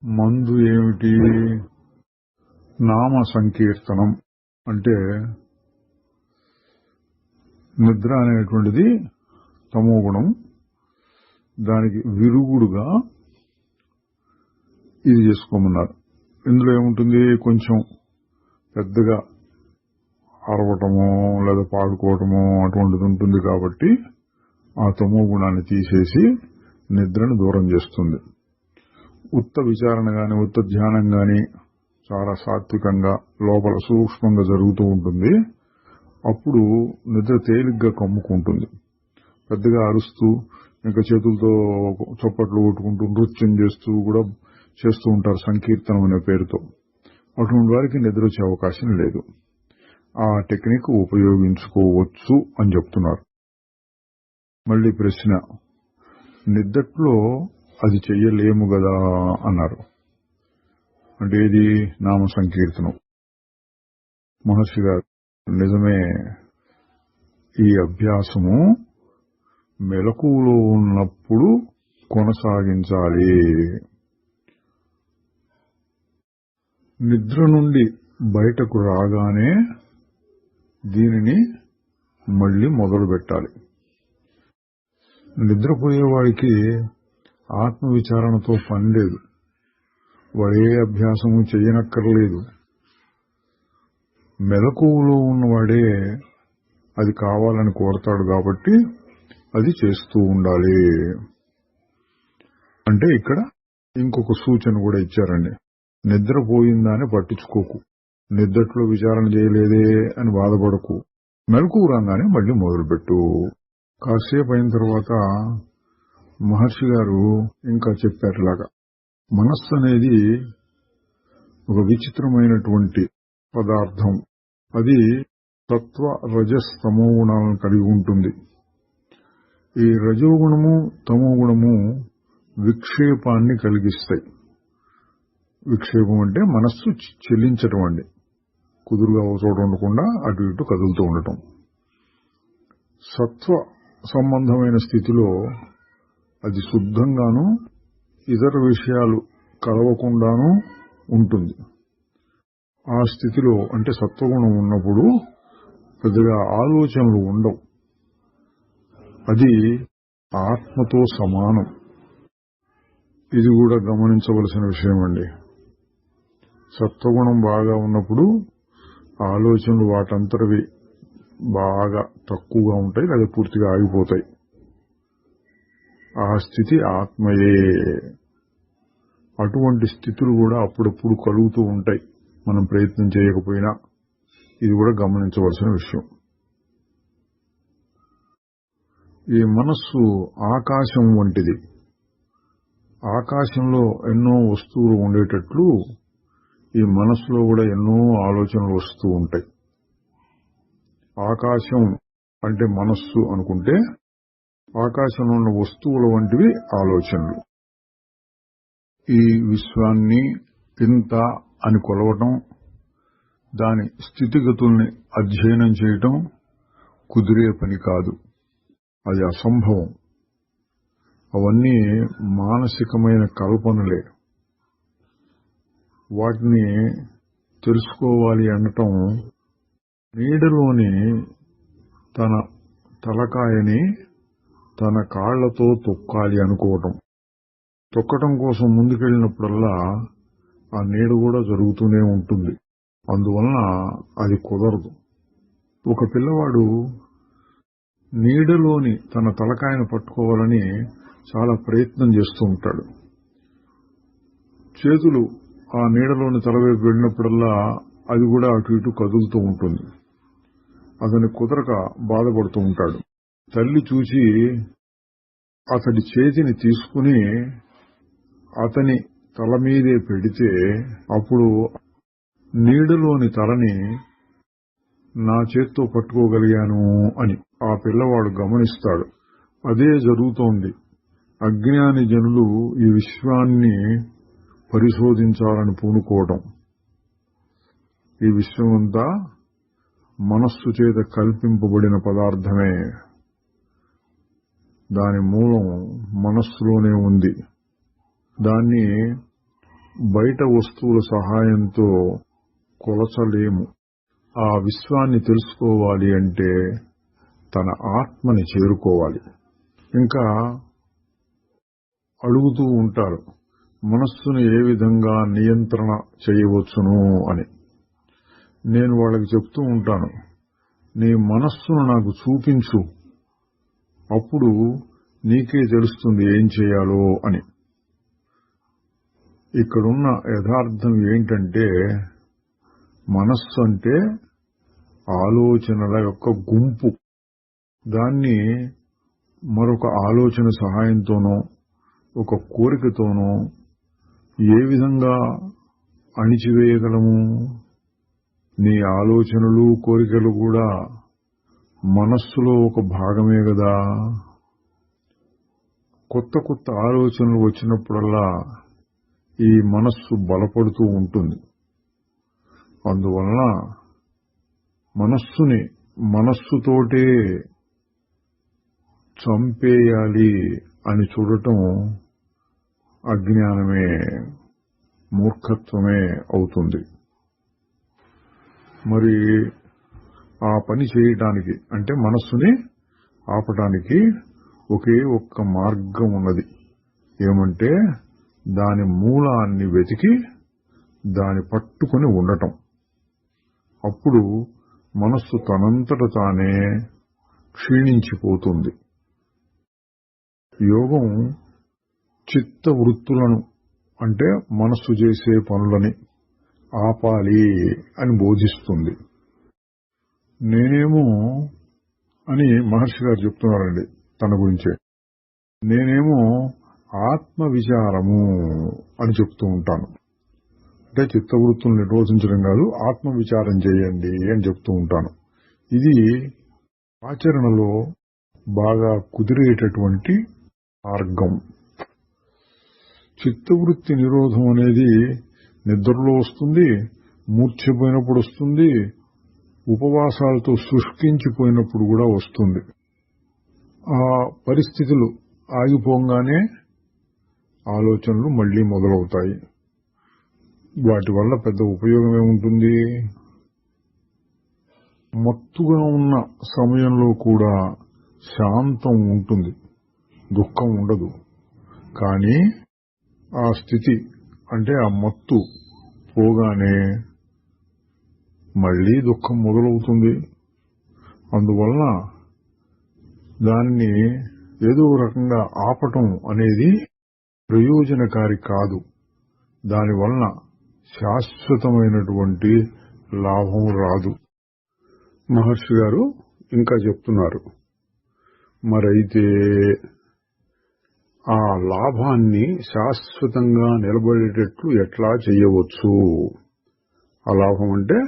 మందు ఏమిటి? నామ సంకీర్తనం. అంటే నిద్ర అనేటువంటిది తమో గుణం, దానికి విరుగుడుగా ఇది చేసుకోమన్నారు. ఇందులో ఏముంటుంది? కొంచెం పెద్దగా అరవటమో లేదా పాడుకోవటమో అటువంటిది ఉంటుంది. కాబట్టి ఆ తమో గుణాన్ని తీసేసి నిద్రను దూరం చేస్తుంది. ఉత్త విచారణ గాని ఉత్త ధ్యానం గాని చాలా సాత్వికంగా లోపల సూక్ష్మంగా జరుగుతూ ఉంటుంది. అప్పుడు నిద్ర తేలిగ్గా కమ్ముకుంటుంది. పెద్దగా అరుస్తూ ఇంకా చేతులతో చప్పట్లు కొట్టుకుంటూ నృత్యం చేస్తూ కూడా చేస్తూ ఉంటారు సంకీర్తనం అనే పేరుతో. అటువంటి వారికి నిద్ర వచ్చే అవకాశం లేదు. ఆ టెక్నిక్ ఉపయోగించుకోవచ్చు అని చెప్తున్నారు. మళ్ళీ ప్రశ్న, నిద్దట్లో అది చెయ్యలేము గదా అన్నారు. అంటే ఇది నామ సంకీర్తనం. మహర్షి గారు నిజమే, ఈ అభ్యాసము మెలకువలో ఉన్నప్పుడు కొనసాగించాలి. నిద్ర నుండి బయటకు రాగానే దీనిని మళ్లీ మొదలు పెట్టాలి. నిద్రపోయేవాడికి ఆత్మవిచారణతో పని లేదు, వాడే అభ్యాసము చెయ్యనక్కర్లేదు. మెలకువలో ఉన్నవాడే అది కావాలని కోరతాడు కాబట్టి అది చేస్తూ ఉండాలి. అంటే ఇక్కడ ఇంకొక సూచన కూడా ఇచ్చారండి. నిద్రపోయిందా అని పట్టించుకోకు, నిద్రలో విచారణ చేయలేదే అని బాధపడకు, మెలకువ రాగానే మళ్లీ మొదలుపెట్టు. కాసేపు అయిన తర్వాత మహర్షి గారు ఇంకా చెప్పారులాగా, మనస్సు అనేది ఒక విచిత్రమైనటువంటి పదార్థం. అది సత్వ రజస్ తమో గుణాలను కలిగి ఉంటుంది. ఈ రజోగుణము తమో గుణము విక్షేపాన్ని కలిగిస్తాయి. విక్షేపం అంటే మనస్సు చెల్లించటం అండి, కుదురుగా చోట ఉండకుండా అటు ఇటు కదులుతూ ఉండటం. సత్వ సంబంధమైన స్థితిలో అది శుద్ధంగానూ ఇతర విషయాలు కలవకుండానూ ఉంటుంది. ఆ స్థితిలో అంటే సత్వగుణం ఉన్నప్పుడు పెద్దగా ఆలోచనలు ఉండవు. అది ఆత్మతో సమానం. ఇది కూడా గమనించవలసిన విషయం అండి. సత్వగుణం బాగా ఉన్నప్పుడు ఆలోచనలు వాటంతరవి బాగా తక్కువగా ఉంటాయి, లేదా పూర్తిగా ఆగిపోతాయి. ఆ స్థితి ఆత్మయే. అటువంటి స్థితులు కూడా అప్పుడప్పుడు కలుగుతూ ఉంటాయి, మనం ప్రయత్నం చేయకపోయినా. ఇది కూడా గమనించవలసిన విషయం. ఈ మనస్సు ఆకాశం వంటిది. ఆకాశంలో ఎన్నో వస్తువులు ఉండేటట్లు ఈ మనస్సులో కూడా ఎన్నో ఆలోచనలు వస్తూ ఉంటాయి. ఆకాశం అంటే మనస్సు అనుకుంటే ఆకాశంలో ఉన్న వస్తువుల వంటివి ఆలోచనలు. ఈ విశ్వాన్ని ఇంత అని కొలవటం, దాని స్థితిగతుల్ని అధ్యయనం చేయటం కుదిరే పని కాదు. అది అసంభవం. అవన్నీ మానసికమైన కల్పనలే. వాటిని తెలుసుకోవాలి అనటం నీడలోని తన తలకాయని తన కాళ్లతో తొక్కాలి అనుకోవటం. తొక్కటం కోసం ముందుకెళ్ళినప్పుడల్లా ఆ నీడ కూడా జరుగుతూనే ఉంటుంది. అందువలన అది కుదరదు. ఒక పిల్లవాడు నీడలోని తన తలకాయను పట్టుకోవాలని చాలా ప్రయత్నం చేస్తూ ఉంటాడు. చేతులు ఆ నీడలోని తలవైపు వెళ్ళినప్పుడల్లా అది కూడా అటు ఇటు కదులుతూ ఉంటుంది. అతని కుదరక బాధపడుతూ ఉంటాడు. తల్లి చూసి అతడి చేతిని తీసుకుని అతని తల మీదే పెడితే అప్పుడు నీడలోని తలని నా చేత్తో పట్టుకోగలిగాను అని ఆ పిల్లవాడు గమనిస్తాడు. అదే జరుగుతోంది. అజ్ఞాని జనులు ఈ విశ్వాన్ని పరిశోధించాలని పూనుకోవడం. ఈ విశ్వమంతా మనస్సు చేత కల్పింపబడిన పదార్థమే. దాని మూలం మనస్సులోనే ఉంది. దాన్ని బయట వస్తువుల సహాయంతో కొలచలేము. ఆ విశ్వాన్ని తెలుసుకోవాలి అంటే తన ఆత్మని చేరుకోవాలి. ఇంకా అడుగుతూ ఉంటారు, మనస్సును ఏ విధంగా నియంత్రణ చేయవచ్చును అని. నేను వాళ్ళకి చెప్తూ ఉంటాను, నీ మనస్సును నాకు చూపించు, అప్పుడు నీకే తెలుస్తుంది ఏం చేయాలో అని. ఇక్కడున్న యథార్థం ఏంటంటే మనస్సు అంటే ఆలోచనల యొక్క గుంపు. దాన్ని మరొక ఆలోచన సహాయంతోనో ఒక కోరికతోనో ఏ విధంగా అణిచివేయగలము? నీ ఆలోచనలు కోరికలు కూడా మనస్సులో ఒక భాగమే కదా. కొత్త కొత్త ఆలోచనలు వచ్చినప్పుడల్లా ఈ మనస్సు బలపడుతూ ఉంటుంది. అందువలన మనస్సుని మనస్సుతోటే చంపేయాలి అని చూడటం అజ్ఞానమే, మూర్ఖత్వమే అవుతుంది. మరి ఆ పని చేయటానికి అంటే మనస్సుని ఆపటానికి ఒకే ఒక్క మార్గం ఉన్నది. ఏమంటే దాని మూలాన్ని వెతికి దాని పట్టుకుని ఉండటం. అప్పుడు మనస్సు తనంతట తానే క్షీణించిపోతుంది. యోగం చిత్త వృత్తులను అంటే మనస్సు చేసే పనులని ఆపాలి అని బోధిస్తుంది. నేనేమో అని మహర్షి గారు చెప్తున్నారండి తన గురించే. నేనేమో ఆత్మ విచారము అని చెప్తూ ఉంటాను. అంటే చిత్తవృత్తులను నిరోధించడం కాదు, ఆత్మ విచారం చేయండి అని చెప్తూ ఉంటాను. ఇది ఆచరణలో బాగా కుదిరేటటువంటి మార్గం. చిత్తవృత్తి నిరోధం అనేది నిద్రలో వస్తుంది, మూర్ఛపోయినప్పుడు వస్తుంది, ఉపవాసాలతో శుష్కించిపోయినప్పుడు కూడా వస్తుంది. ఆ పరిస్థితులు ఆగిపోగానే ఆలోచనలు మళ్లీ మొదలవుతాయి. వాటి వల్ల పెద్ద ఉపయోగం ఏముంటుంది? మత్తుగా ఉన్న సమయంలో కూడా శాంతం ఉంటుంది, దుఃఖం ఉండదు. కానీ ఆ స్థితి అంటే ఆ మత్తు పోగానే మళ్లీ దుఃఖం మొదలవుతుంది. అందువలన దాన్ని ఏదో రకంగా ఆపటం అనేది ప్రయోజనకారి కాదు. దానివలన శాశ్వతమైనటువంటి లాభం రాదు. మహర్షి గారు ఇంకా చెప్తున్నారు, మరైతే ఆ లాభాన్ని శాశ్వతంగా నిలబడేటట్లు ఎట్లా చేయవచ్చు? ఆ లాభం అంటే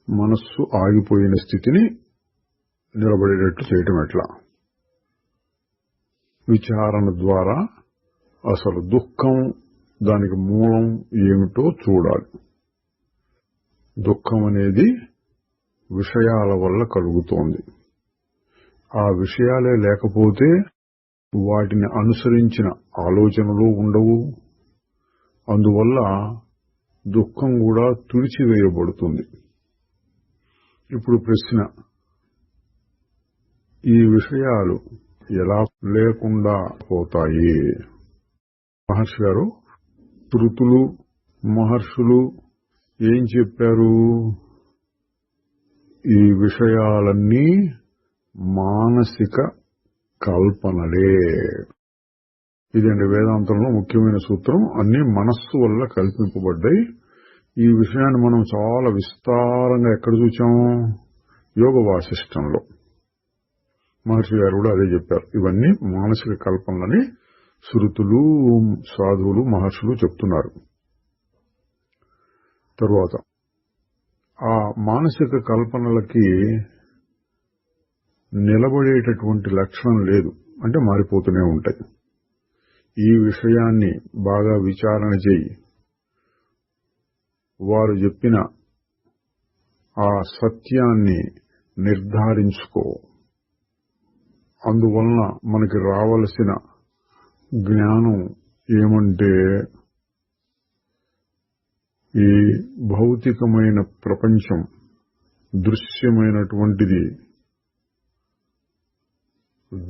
మనస్సు ఆగిపోయిన స్థితిని నిలబడేటట్లు చేయటం ఎట్లా? విచారణ ద్వారా అసలు దుఃఖం, దానికి మూలం ఏమిటో చూడాలి. దుఃఖం అనేది విషయాల వల్ల కలుగుతోంది. ఆ విషయాలే లేకపోతే వాటిని అనుసరించిన ఆలోచనలు ఉండవు. అందువల్ల దుఃఖం కూడా తుడిచివేయబడుతుంది. ఇప్పుడు ప్రశ్న, ఈ విషయాలు ఎలా లేకుండా పోతాయి? మహర్షి గారు, శృతులు మహర్షులు ఏం చెప్పారు? ఈ విషయాలన్నీ మానసిక కల్పనలే. ఇదండి వేదాంతంలో ముఖ్యమైన సూత్రం. అన్ని మనస్సు వల్ల కల్పింపబడ్డాయి. ఈ విషయాన్ని మనం చాలా విస్తారంగా ఎక్కడ చూచాం? యోగ వాసిష్టంలో మహర్షి గారు కూడా అదే చెప్పారు. ఇవన్నీ మానసిక కల్పనలని శృతులు, సాధువులు, మహర్షులు చెప్తున్నారు. తరువాత ఆ మానసిక కల్పనలకి నిలబడేటటువంటి లక్షణం లేదు, అంటే మారిపోతూనే ఉంటాయి. ఈ విషయాన్ని బాగా విచారణ చేయి, వారు చెప్పిన ఆ సత్యాన్ని నిర్ధారించుకో. అందువలన మనకి రావలసిన జ్ఞానం ఏమంటే, ఈ భౌతికమైన ప్రపంచం దృశ్యమైనటువంటిది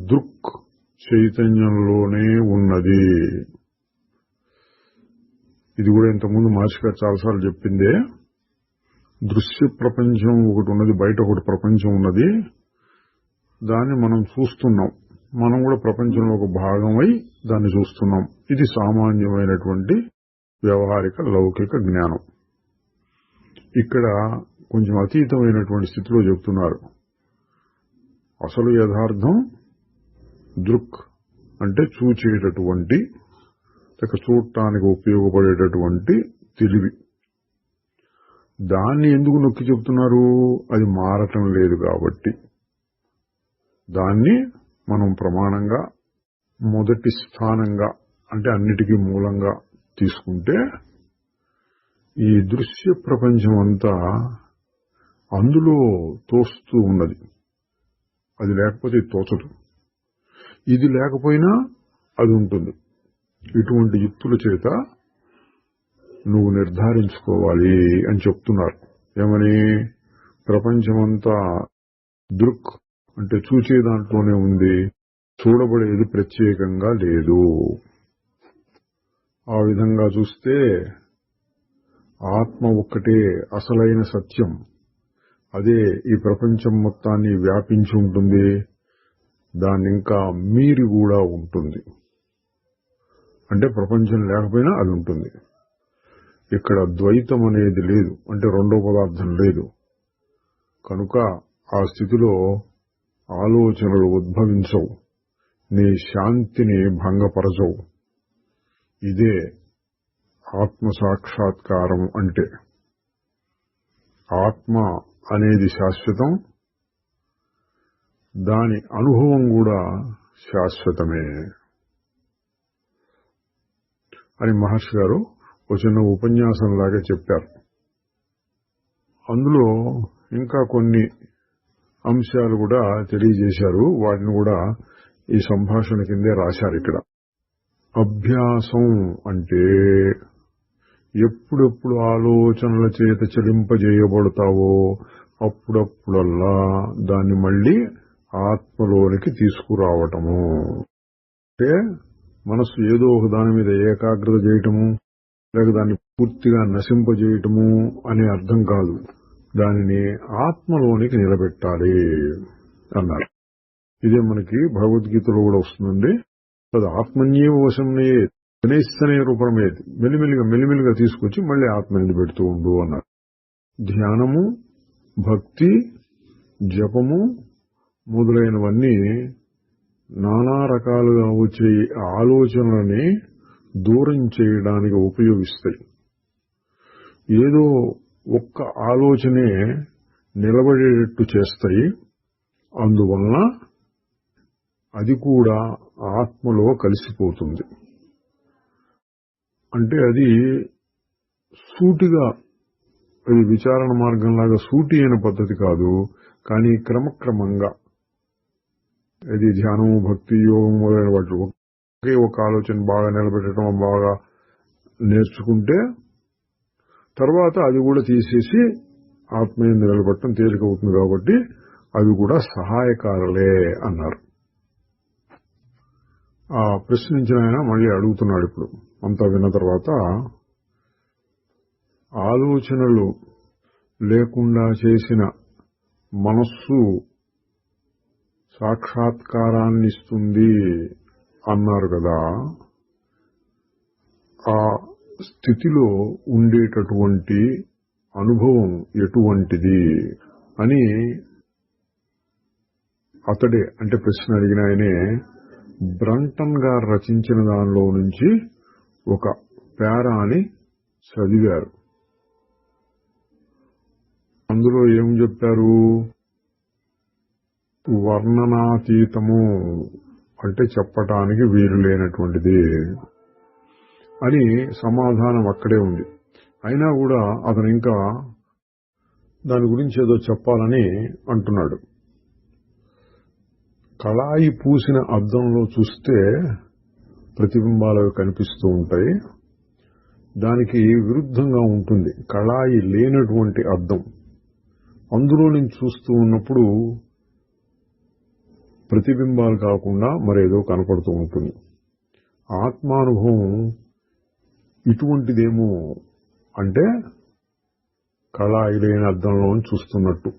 దృక్ చైతన్యంలోనే ఉన్నది. ఇది కూడా ఇంతకుముందు మహర్షి గారు చాలాసార్లు చెప్పిందే. దృశ్య ప్రపంచం ఒకటి ఉన్నది, బయట ఒకటి ప్రపంచం ఉన్నది. దాన్ని మనం చూస్తున్నాం. మనం కూడా ప్రపంచంలో ఒక భాగమై దాన్ని చూస్తున్నాం. ఇది సామాన్యమైనటువంటి వ్యవహారిక లౌకిక జ్ఞానం. ఇక్కడ కొంచెం అతీతమైనటువంటి స్థితిలో చెప్తున్నారు. అసలు యథార్థం దృక్ అంటే చూచేటటువంటి, చూడటానికి ఉపయోగపడేటటువంటి తెలివి. దాన్ని ఎందుకు నొక్కి చెప్తున్నారు? అది మారటం లేదు కాబట్టి. దాన్ని మనం ప్రమాణంగా మొదటి స్థానంగా, అంటే అన్నిటికీ మూలంగా తీసుకుంటే, ఈ దృశ్య ప్రపంచం అంతా అందులో తోస్తూ ఉన్నది. అది లేకపోతే తోచదు, ఇది లేకపోయినా అది ఉంటుంది. ఇటువంటి యుక్తుల చేత నువ్వు నిర్ధారించుకోవాలి అని చెప్తున్నారు. ఏమని? ప్రపంచమంతా దృక్ అంటే చూచే దాంట్లోనే ఉంది, చూడబడేది ప్రత్యేకంగా లేదు. ఆ విధంగా చూస్తే ఆత్మ ఒక్కటే అసలైన సత్యం. అదే ఈ ప్రపంచం మొత్తాన్ని వ్యాపించి ఉంటుంది. దాన్ని ఇంకా మీరి కూడా ఉంటుంది. అంటే ప్రపంచం లేకపోయినా అది ఉంటుంది. ఇక్కడ ద్వైతం అనేది లేదు, అంటే రెండో పదార్థం లేదు. కనుక ఆ స్థితిలో ఆలోచనలు ఉద్భవించవు, నీ శాంతిని భంగపరచవు. ఇదే ఆత్మ సాక్షాత్కారం అంటే. ఆత్మ అనేది శాశ్వతం, దాని అనుభవం కూడా శాశ్వతమే అని మహర్షి గారు ఒక చిన్న ఉపన్యాసంలాగా చెప్పారు. అందులో ఇంకా కొన్ని అంశాలు కూడా తెలియజేశారు. వాటిని కూడా ఈ సంభాషణ కిందే రాశారు. ఇక్కడ అభ్యాసం అంటే ఎప్పుడెప్పుడు ఆలోచనల చేత చలింపజేయబడతావో అప్పుడప్పుడల్లా దాన్ని మళ్లీ ఆత్మలోనికి తీసుకురావటము. అంటే మనసు ఏదో ఒక దాని మీద ఏకాగ్రత చేయటము, లేక దాన్ని పూర్తిగా నశింపజేయటము అనే అర్థం కాదు. దానిని ఆత్మలోనికి నిలబెట్టాలి అన్నారు. ఇదే మనకి భగవద్గీతలో కూడా వస్తుందండి. అది ఆత్మన్యేవ వశంనయే వినైస్తనే రూపమేది. మెల్లిమెల్లిగా తీసుకొచ్చి మళ్ళీ ఆత్మ నిలబెడుతూ ఉండు అన్నారు. ధ్యానము, భక్తి, జపము మొదలైనవన్నీ నానా రకాలుగా వచ్చే ఆలోచనలని దూరం చేయడానికి ఉపయోగిస్తాయి. ఏదో ఒక్క ఆలోచనే నిలబడేటట్టు చేస్తాయి. అందువలన అది కూడా ఆత్మలో కలిసిపోతుంది. అంటే అది సూటిగా, అది విచారణ మార్గంలాగా సూటి అయిన పద్ధతి కాదు. కానీ క్రమక్రమంగా అది ధ్యానము, భక్తి, యోగం మొదలైన వాటి ఒకే ఒక ఆలోచన బాగా నిలబెట్టడం బాగా నేర్చుకుంటే తర్వాత అది కూడా తీసేసి ఆత్మీయంగా నిలబెట్టడం తేలికవుతుంది. కాబట్టి అవి కూడా సహాయకారులే అన్నారు. ఆ ప్రశ్నించిన ఆయన మళ్ళీ అడుగుతున్నాడు. ఇప్పుడు అంతా విన్న తర్వాత, ఆలోచనలు లేకుండా చేసిన మనస్సు సాక్షాత్కారాన్ని ఇస్తుంది అన్నారు కదా. ఆ స్థితిలో ఉండేటటువంటి అనుభవం ఎటువంటిది అని అతడే, అంటే ప్రశ్న అడిగిన ఆయనే బ్రంటన్ గారు రచించిన దానిలో నుంచి ఒక పేరాని చదివారు. అందులో ఏం చెప్పారు? వర్ణనాతీతము అంటే చెప్పటానికి వీలు లేనటువంటిది అని సమాధానం అక్కడే ఉంది. అయినా కూడా అతను ఇంకా దాని గురించి ఏదో చెప్పాలని అంటున్నాడు. కళాయి పూసిన అద్దంలో చూస్తే ప్రతిబింబాలు కనిపిస్తూ ఉంటాయి. దానికి విరుద్ధంగా ఉంటుంది కళాయి లేనటువంటి అద్దం. అందులో నుంచి చూస్తూ ఉన్నప్పుడు ప్రతిబింబాలు కాకుండా మరేదో కనపడుతూ ఉంటుంది. ఆత్మానుభవం ఇటువంటిదేమో, అంటే కళాయి లేని అద్దంలో చూస్తున్నట్టు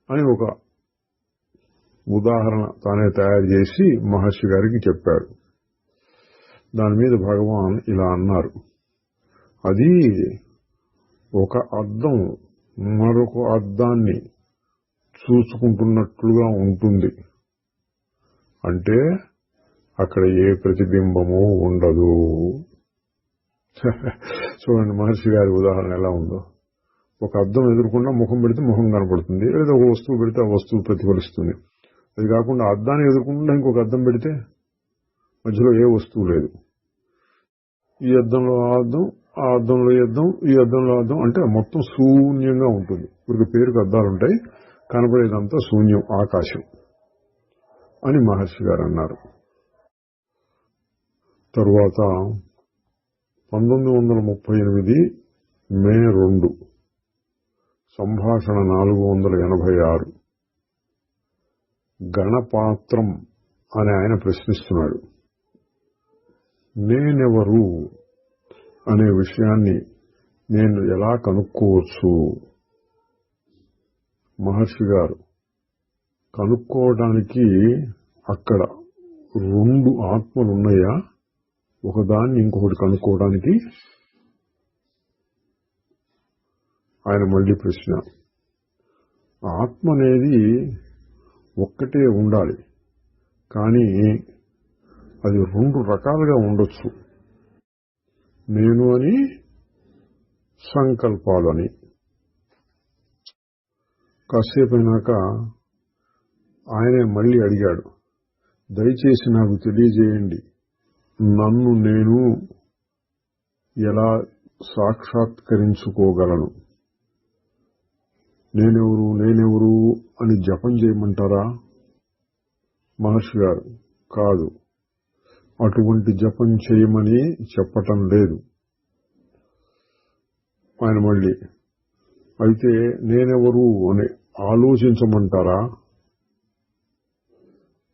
అని ఒక ఉదాహరణ తానే తయారు చేసి మహర్షి గారికి చెప్పాడు. దాని మీద భగవాన్ ఇలా అన్నారు, అది ఒక అద్దం మరొక అద్దాన్ని చూసుకుంటున్నట్లుగా ఉంటుంది. అంటే అక్కడ ఏ ప్రతిబింబము ఉండదు. చూడండి మహర్షి గారి ఉదాహరణ ఎలా ఉందో. ఒక అద్దం ఎదుర్కొండా ముఖం పెడితే ముఖం కనపడుతుంది, లేదా ఒక వస్తువు పెడితే ఆ వస్తువు ప్రతిఫలిస్తుంది. అది కాకుండా అద్దాన్ని ఎదుర్కొండా ఇంకొక అద్దం పెడితే మధ్యలో ఏ వస్తువు లేదు. ఈ అద్దంలో ఆ అద్దం, ఆ అద్దంలో ఈ అద్దం, ఈ అద్దంలో అద్దం, అంటే మొత్తం శూన్యంగా ఉంటుంది. ఇప్పుడు పేరుకు అద్దాలుంటాయి, కనపడేదంతా శూన్యం, ఆకాశం అని మహర్షి గారు అన్నారు. తరువాత 1938 మే 2 సంభాషణ 486 గణపాత్రం అని ఆయన ప్రశ్నిస్తున్నాడు. నేనెవరు అనే విషయాన్ని నేను ఎలా కనుక్కోవచ్చు? మహర్షి గారు, కనుక్కోవడానికి అక్కడ 2 ఆత్మలున్నాయా? ఒకదాన్ని ఇంకొకటి కనుక్కోవడానికి? ఆయన మళ్ళీ ప్రశ్న, ఆత్మ అనేది ఒక్కటే ఉండాలి, కానీ అది 2 రకాలుగా ఉండొచ్చు. నేను అని, సంకల్పాలని. కాసేపైనాక ఆయనే మళ్ళీ అడిగాడు, దయచేసి నాకు తెలియజేయండి, నన్ను నేను ఎలా సాక్షాత్కరించుకోగలను? నేనెవరు అని జపం చేయమంటారా? మహర్షి గారు, కాదు, అటువంటి జపం చేయమని చెప్పటం లేదు. ఆయన మళ్ళీ, అయితే నేనెవరు అని ఆలోచించమంటారా?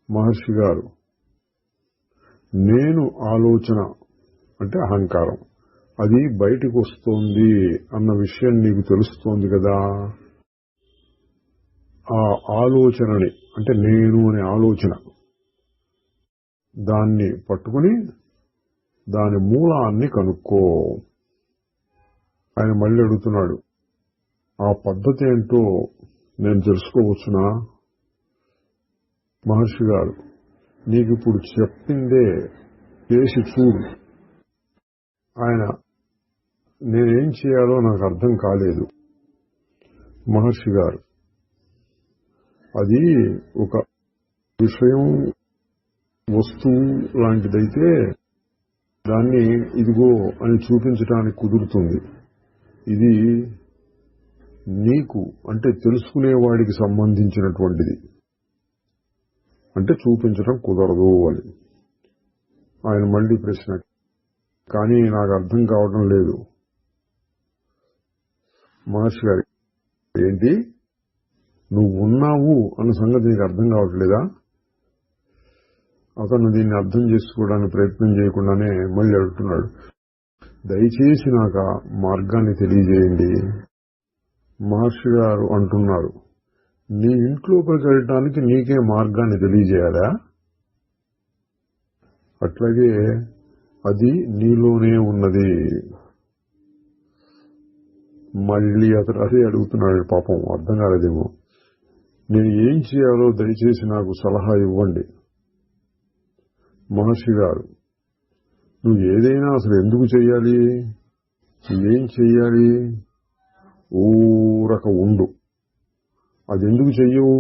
మహర్షి గారు, నేను ఆలోచన అంటే అహంకారం, అది బయటికి వస్తోంది అన్న విషయం నీకు తెలుస్తోంది కదా. ఆ ఆలోచనని, అంటే నేను అనే ఆలోచన, దాన్ని పట్టుకుని దాని మూలాన్ని కనుక్కో. ఆయన మళ్ళీ అడుగుతున్నాడు, ఆ పద్ధతి ఏంటో నేను తెలుసుకోవచ్చునా? మహర్షి గారు, నీకు ఇప్పుడు చెప్పిందే చేసి చూడు. ఆయన, నేనేం చేయాలో నాకు అర్థం కాలేదు. మహర్షి గారు, అది ఒక విషయం, వస్తువు లాంటిదైతే దాన్ని ఇదిగో అని చూపించడానికి కుదురుతుంది. ఇది నీకు, అంటే తెలుసుకునేవాడికి సంబంధించినటువంటిది, అంటే చూపించడం కుదరదు అని. ఆయన మళ్ళీ ప్రశ్న, కానీ నాకు అర్థం కావడం లేదు. మహర్షి గారు, ఏంటి నువ్వు ఉన్నావు అన్న సంగతి నీకు అర్థం కావట్లేదా? అతను దీన్ని అర్థం చేసుకోవడానికి ప్రయత్నం చేయకుండానే మళ్ళీ అడుగుతున్నాడు, దయచేసి నాకు ఆ మార్గాన్ని తెలియజేయండి. మహర్షి గారు అంటున్నారు, నీ ఇంట్లోకి వెళ్ళటానికి నీకే మార్గాన్ని తెలియజేయాలా? అట్లాగే అది నీలోనే ఉన్నది. మళ్ళీ అతను అదే అడుగుతున్నాడు. పాపం అర్థం కాలేదేమో. నేను ఏం చేయాలో దయచేసి నాకు సలహా ఇవ్వండి. మహర్షి గారు, నువ్వు ఏదైనా అసలు ఎందుకు చెయ్యాలి, ఏం చెయ్యాలి? ఊరక ఉండు. అది ఎందుకు చెయ్యవు?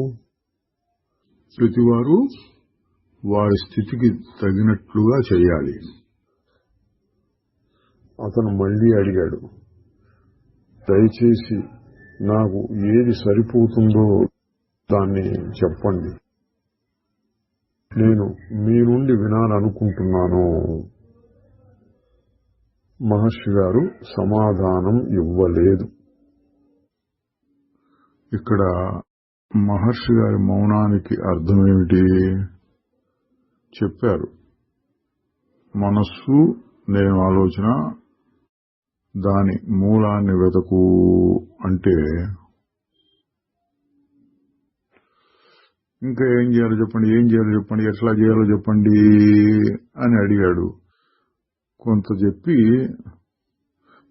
ప్రతివారు వారి స్థితికి తగినట్లుగా చెయ్యాలి. అతను మళ్ళీ అడిగాడు, దయచేసి నాకు ఏది సరిపోతుందో దాన్ని చెప్పండి, నేను మీ నుండి వినాలనుకుంటున్నాను. మహర్షి గారు సమాధానం ఇవ్వలేదు. ఇక్కడ మహర్షి గారి మౌనానికి అర్థమేమిటి చెప్పారు. మనస్సు, నేను ఆలోచన, దాని మూలాన్ని వెతకు అంటే ఇంకా ఏం చేయాలో చెప్పండి, ఏం చేయాలో చెప్పండి, ఎట్లా చేయాలో చెప్పండి అని అడిగాడు. కొంత చెప్పి,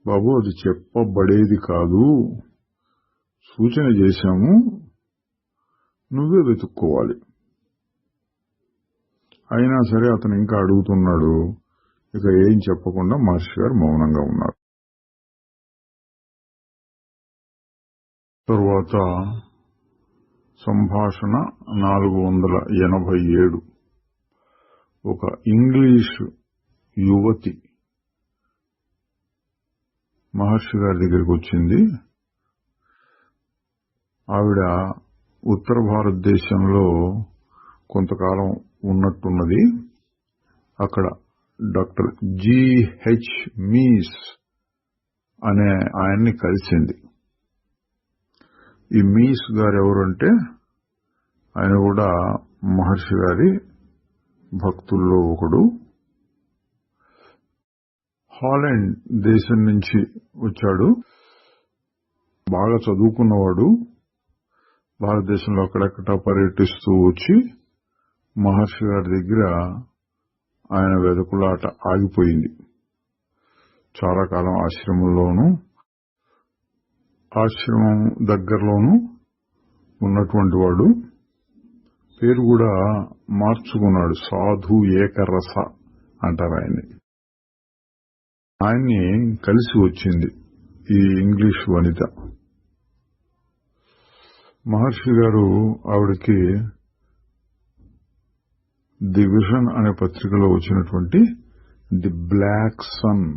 బాబు అది చెప్పబడేది కాదు, సూచన చేశాము, నువ్వే వెతుక్కోవాలి. అయినా సరే అతను ఇంకా అడుగుతున్నాడు. ఇక ఏం చెప్పకుండా మహర్షి గారు మౌనంగా ఉన్నారు. తరువాత సంభాషణ 487. ఒక ఇంగ్లీష్ యువతి మహర్షి గారి దగ్గరికి వచ్చింది. ఆవిడ ఉత్తర భారతదేశంలో కొంతకాలం ఉన్నట్టున్నది. అక్కడ డాక్టర్ G.H. మీస్ అనే ఆయన్ని కలిసింది. ఈ మీస్ గారు ఎవరంటే ఆయన కూడా మహర్షి గారి భక్తుల్లో ఒకడు. హాలండ్ దేశం నుంచి వచ్చాడు. బాగా చదువుకున్నవాడు. భారతదేశంలో అక్కడక్కడ పర్యటిస్తూ వచ్చి మహర్షి గారి దగ్గర ఆయన వెదకులాట ఆగిపోయింది. చాలా కాలం ఆశ్రమం దగ్గరలోనూ ఉన్నటువంటి వాడు. పేరు కూడా మార్చుకున్నాడు, సాధు ఏకరస అంటారు ఆయన్ని. ఆయన్ని కలిసి వచ్చింది ఈ ఇంగ్లీష్ వనిత. మహర్షి గారు ఆవిడకి ది విజన్ అనే పత్రికలో వచ్చినటువంటి ది బ్లాక్ సన్,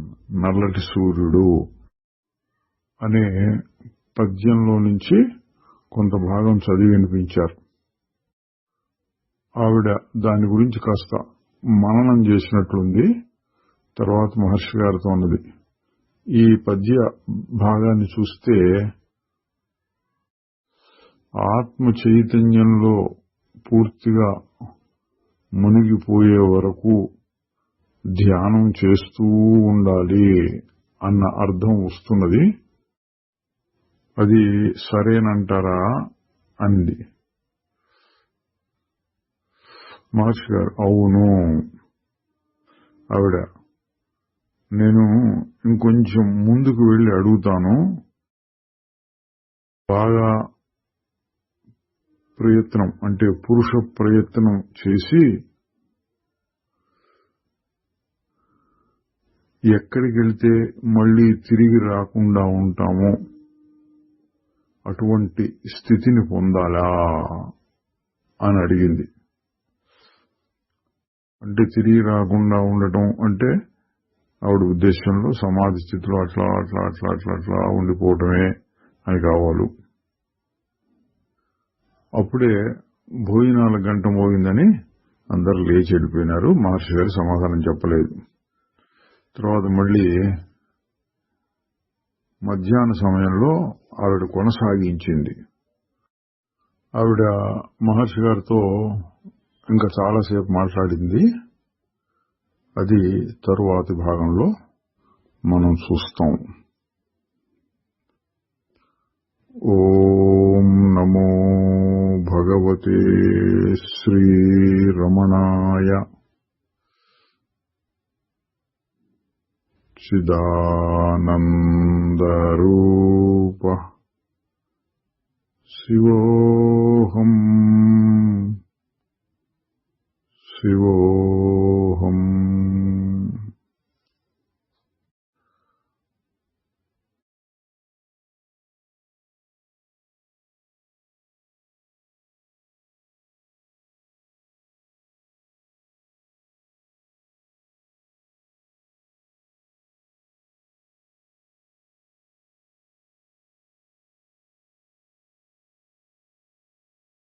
నల్లటి సూర్యుడు అనే పద్యంలో నుంచి కొంత భాగం చదివి వినిపించారు. ఆవిడ దాని గురించి కాస్త మననం చేసినట్లుంది. తర్వాత మహర్షి గారితో ఉన్నది, ఈ పద్య భాగాన్ని చూస్తే ఆత్మ చైతన్యంలో పూర్తిగా మునిగిపోయే వరకు ధ్యానం చేస్తూ ఉండాలి అన్న అర్థం వస్తున్నది. అది సరేనంటారా అంది. మహర్షి గారు అవును. ఆవిడ నేను ఇంకొంచెం ముందుకు వెళ్లి అడుగుతాను. బాగా ప్రయత్నం అంటే పురుష ప్రయత్నం చేసి ఎక్కడికి వెళ్తే మళ్లీ తిరిగి రాకుండా ఉంటామో అటువంటి స్థితిని పొందాలా అని అడిగింది. అంటే తిరిగి రాకుండా ఉండటం అంటే ఆవిడ ఉద్దేశంలో సమాధి స్థితిలో అట్లా అట్లా అట్లా అట్లా అట్లా ఉండిపోవటమే అని కావాలి. అప్పుడే భోజనాల గంట మోగిందని అందరూ లేచి వెళ్ళిపోయినారు. మహర్షి గారు సమాధానం చెప్పలేదు. తర్వాత మళ్లీ మధ్యాహ్న సమయంలో ఆవిడ కొనసాగించింది. ఆవిడ మహర్షి గారితో ఇంకా చాలాసేపు మాట్లాడింది. అది తరువాతి భాగంలో మనం చూస్తాం. ఓం నమో భగవతే శ్రీరమణాయ. చిదానందరూప శివోహం శివో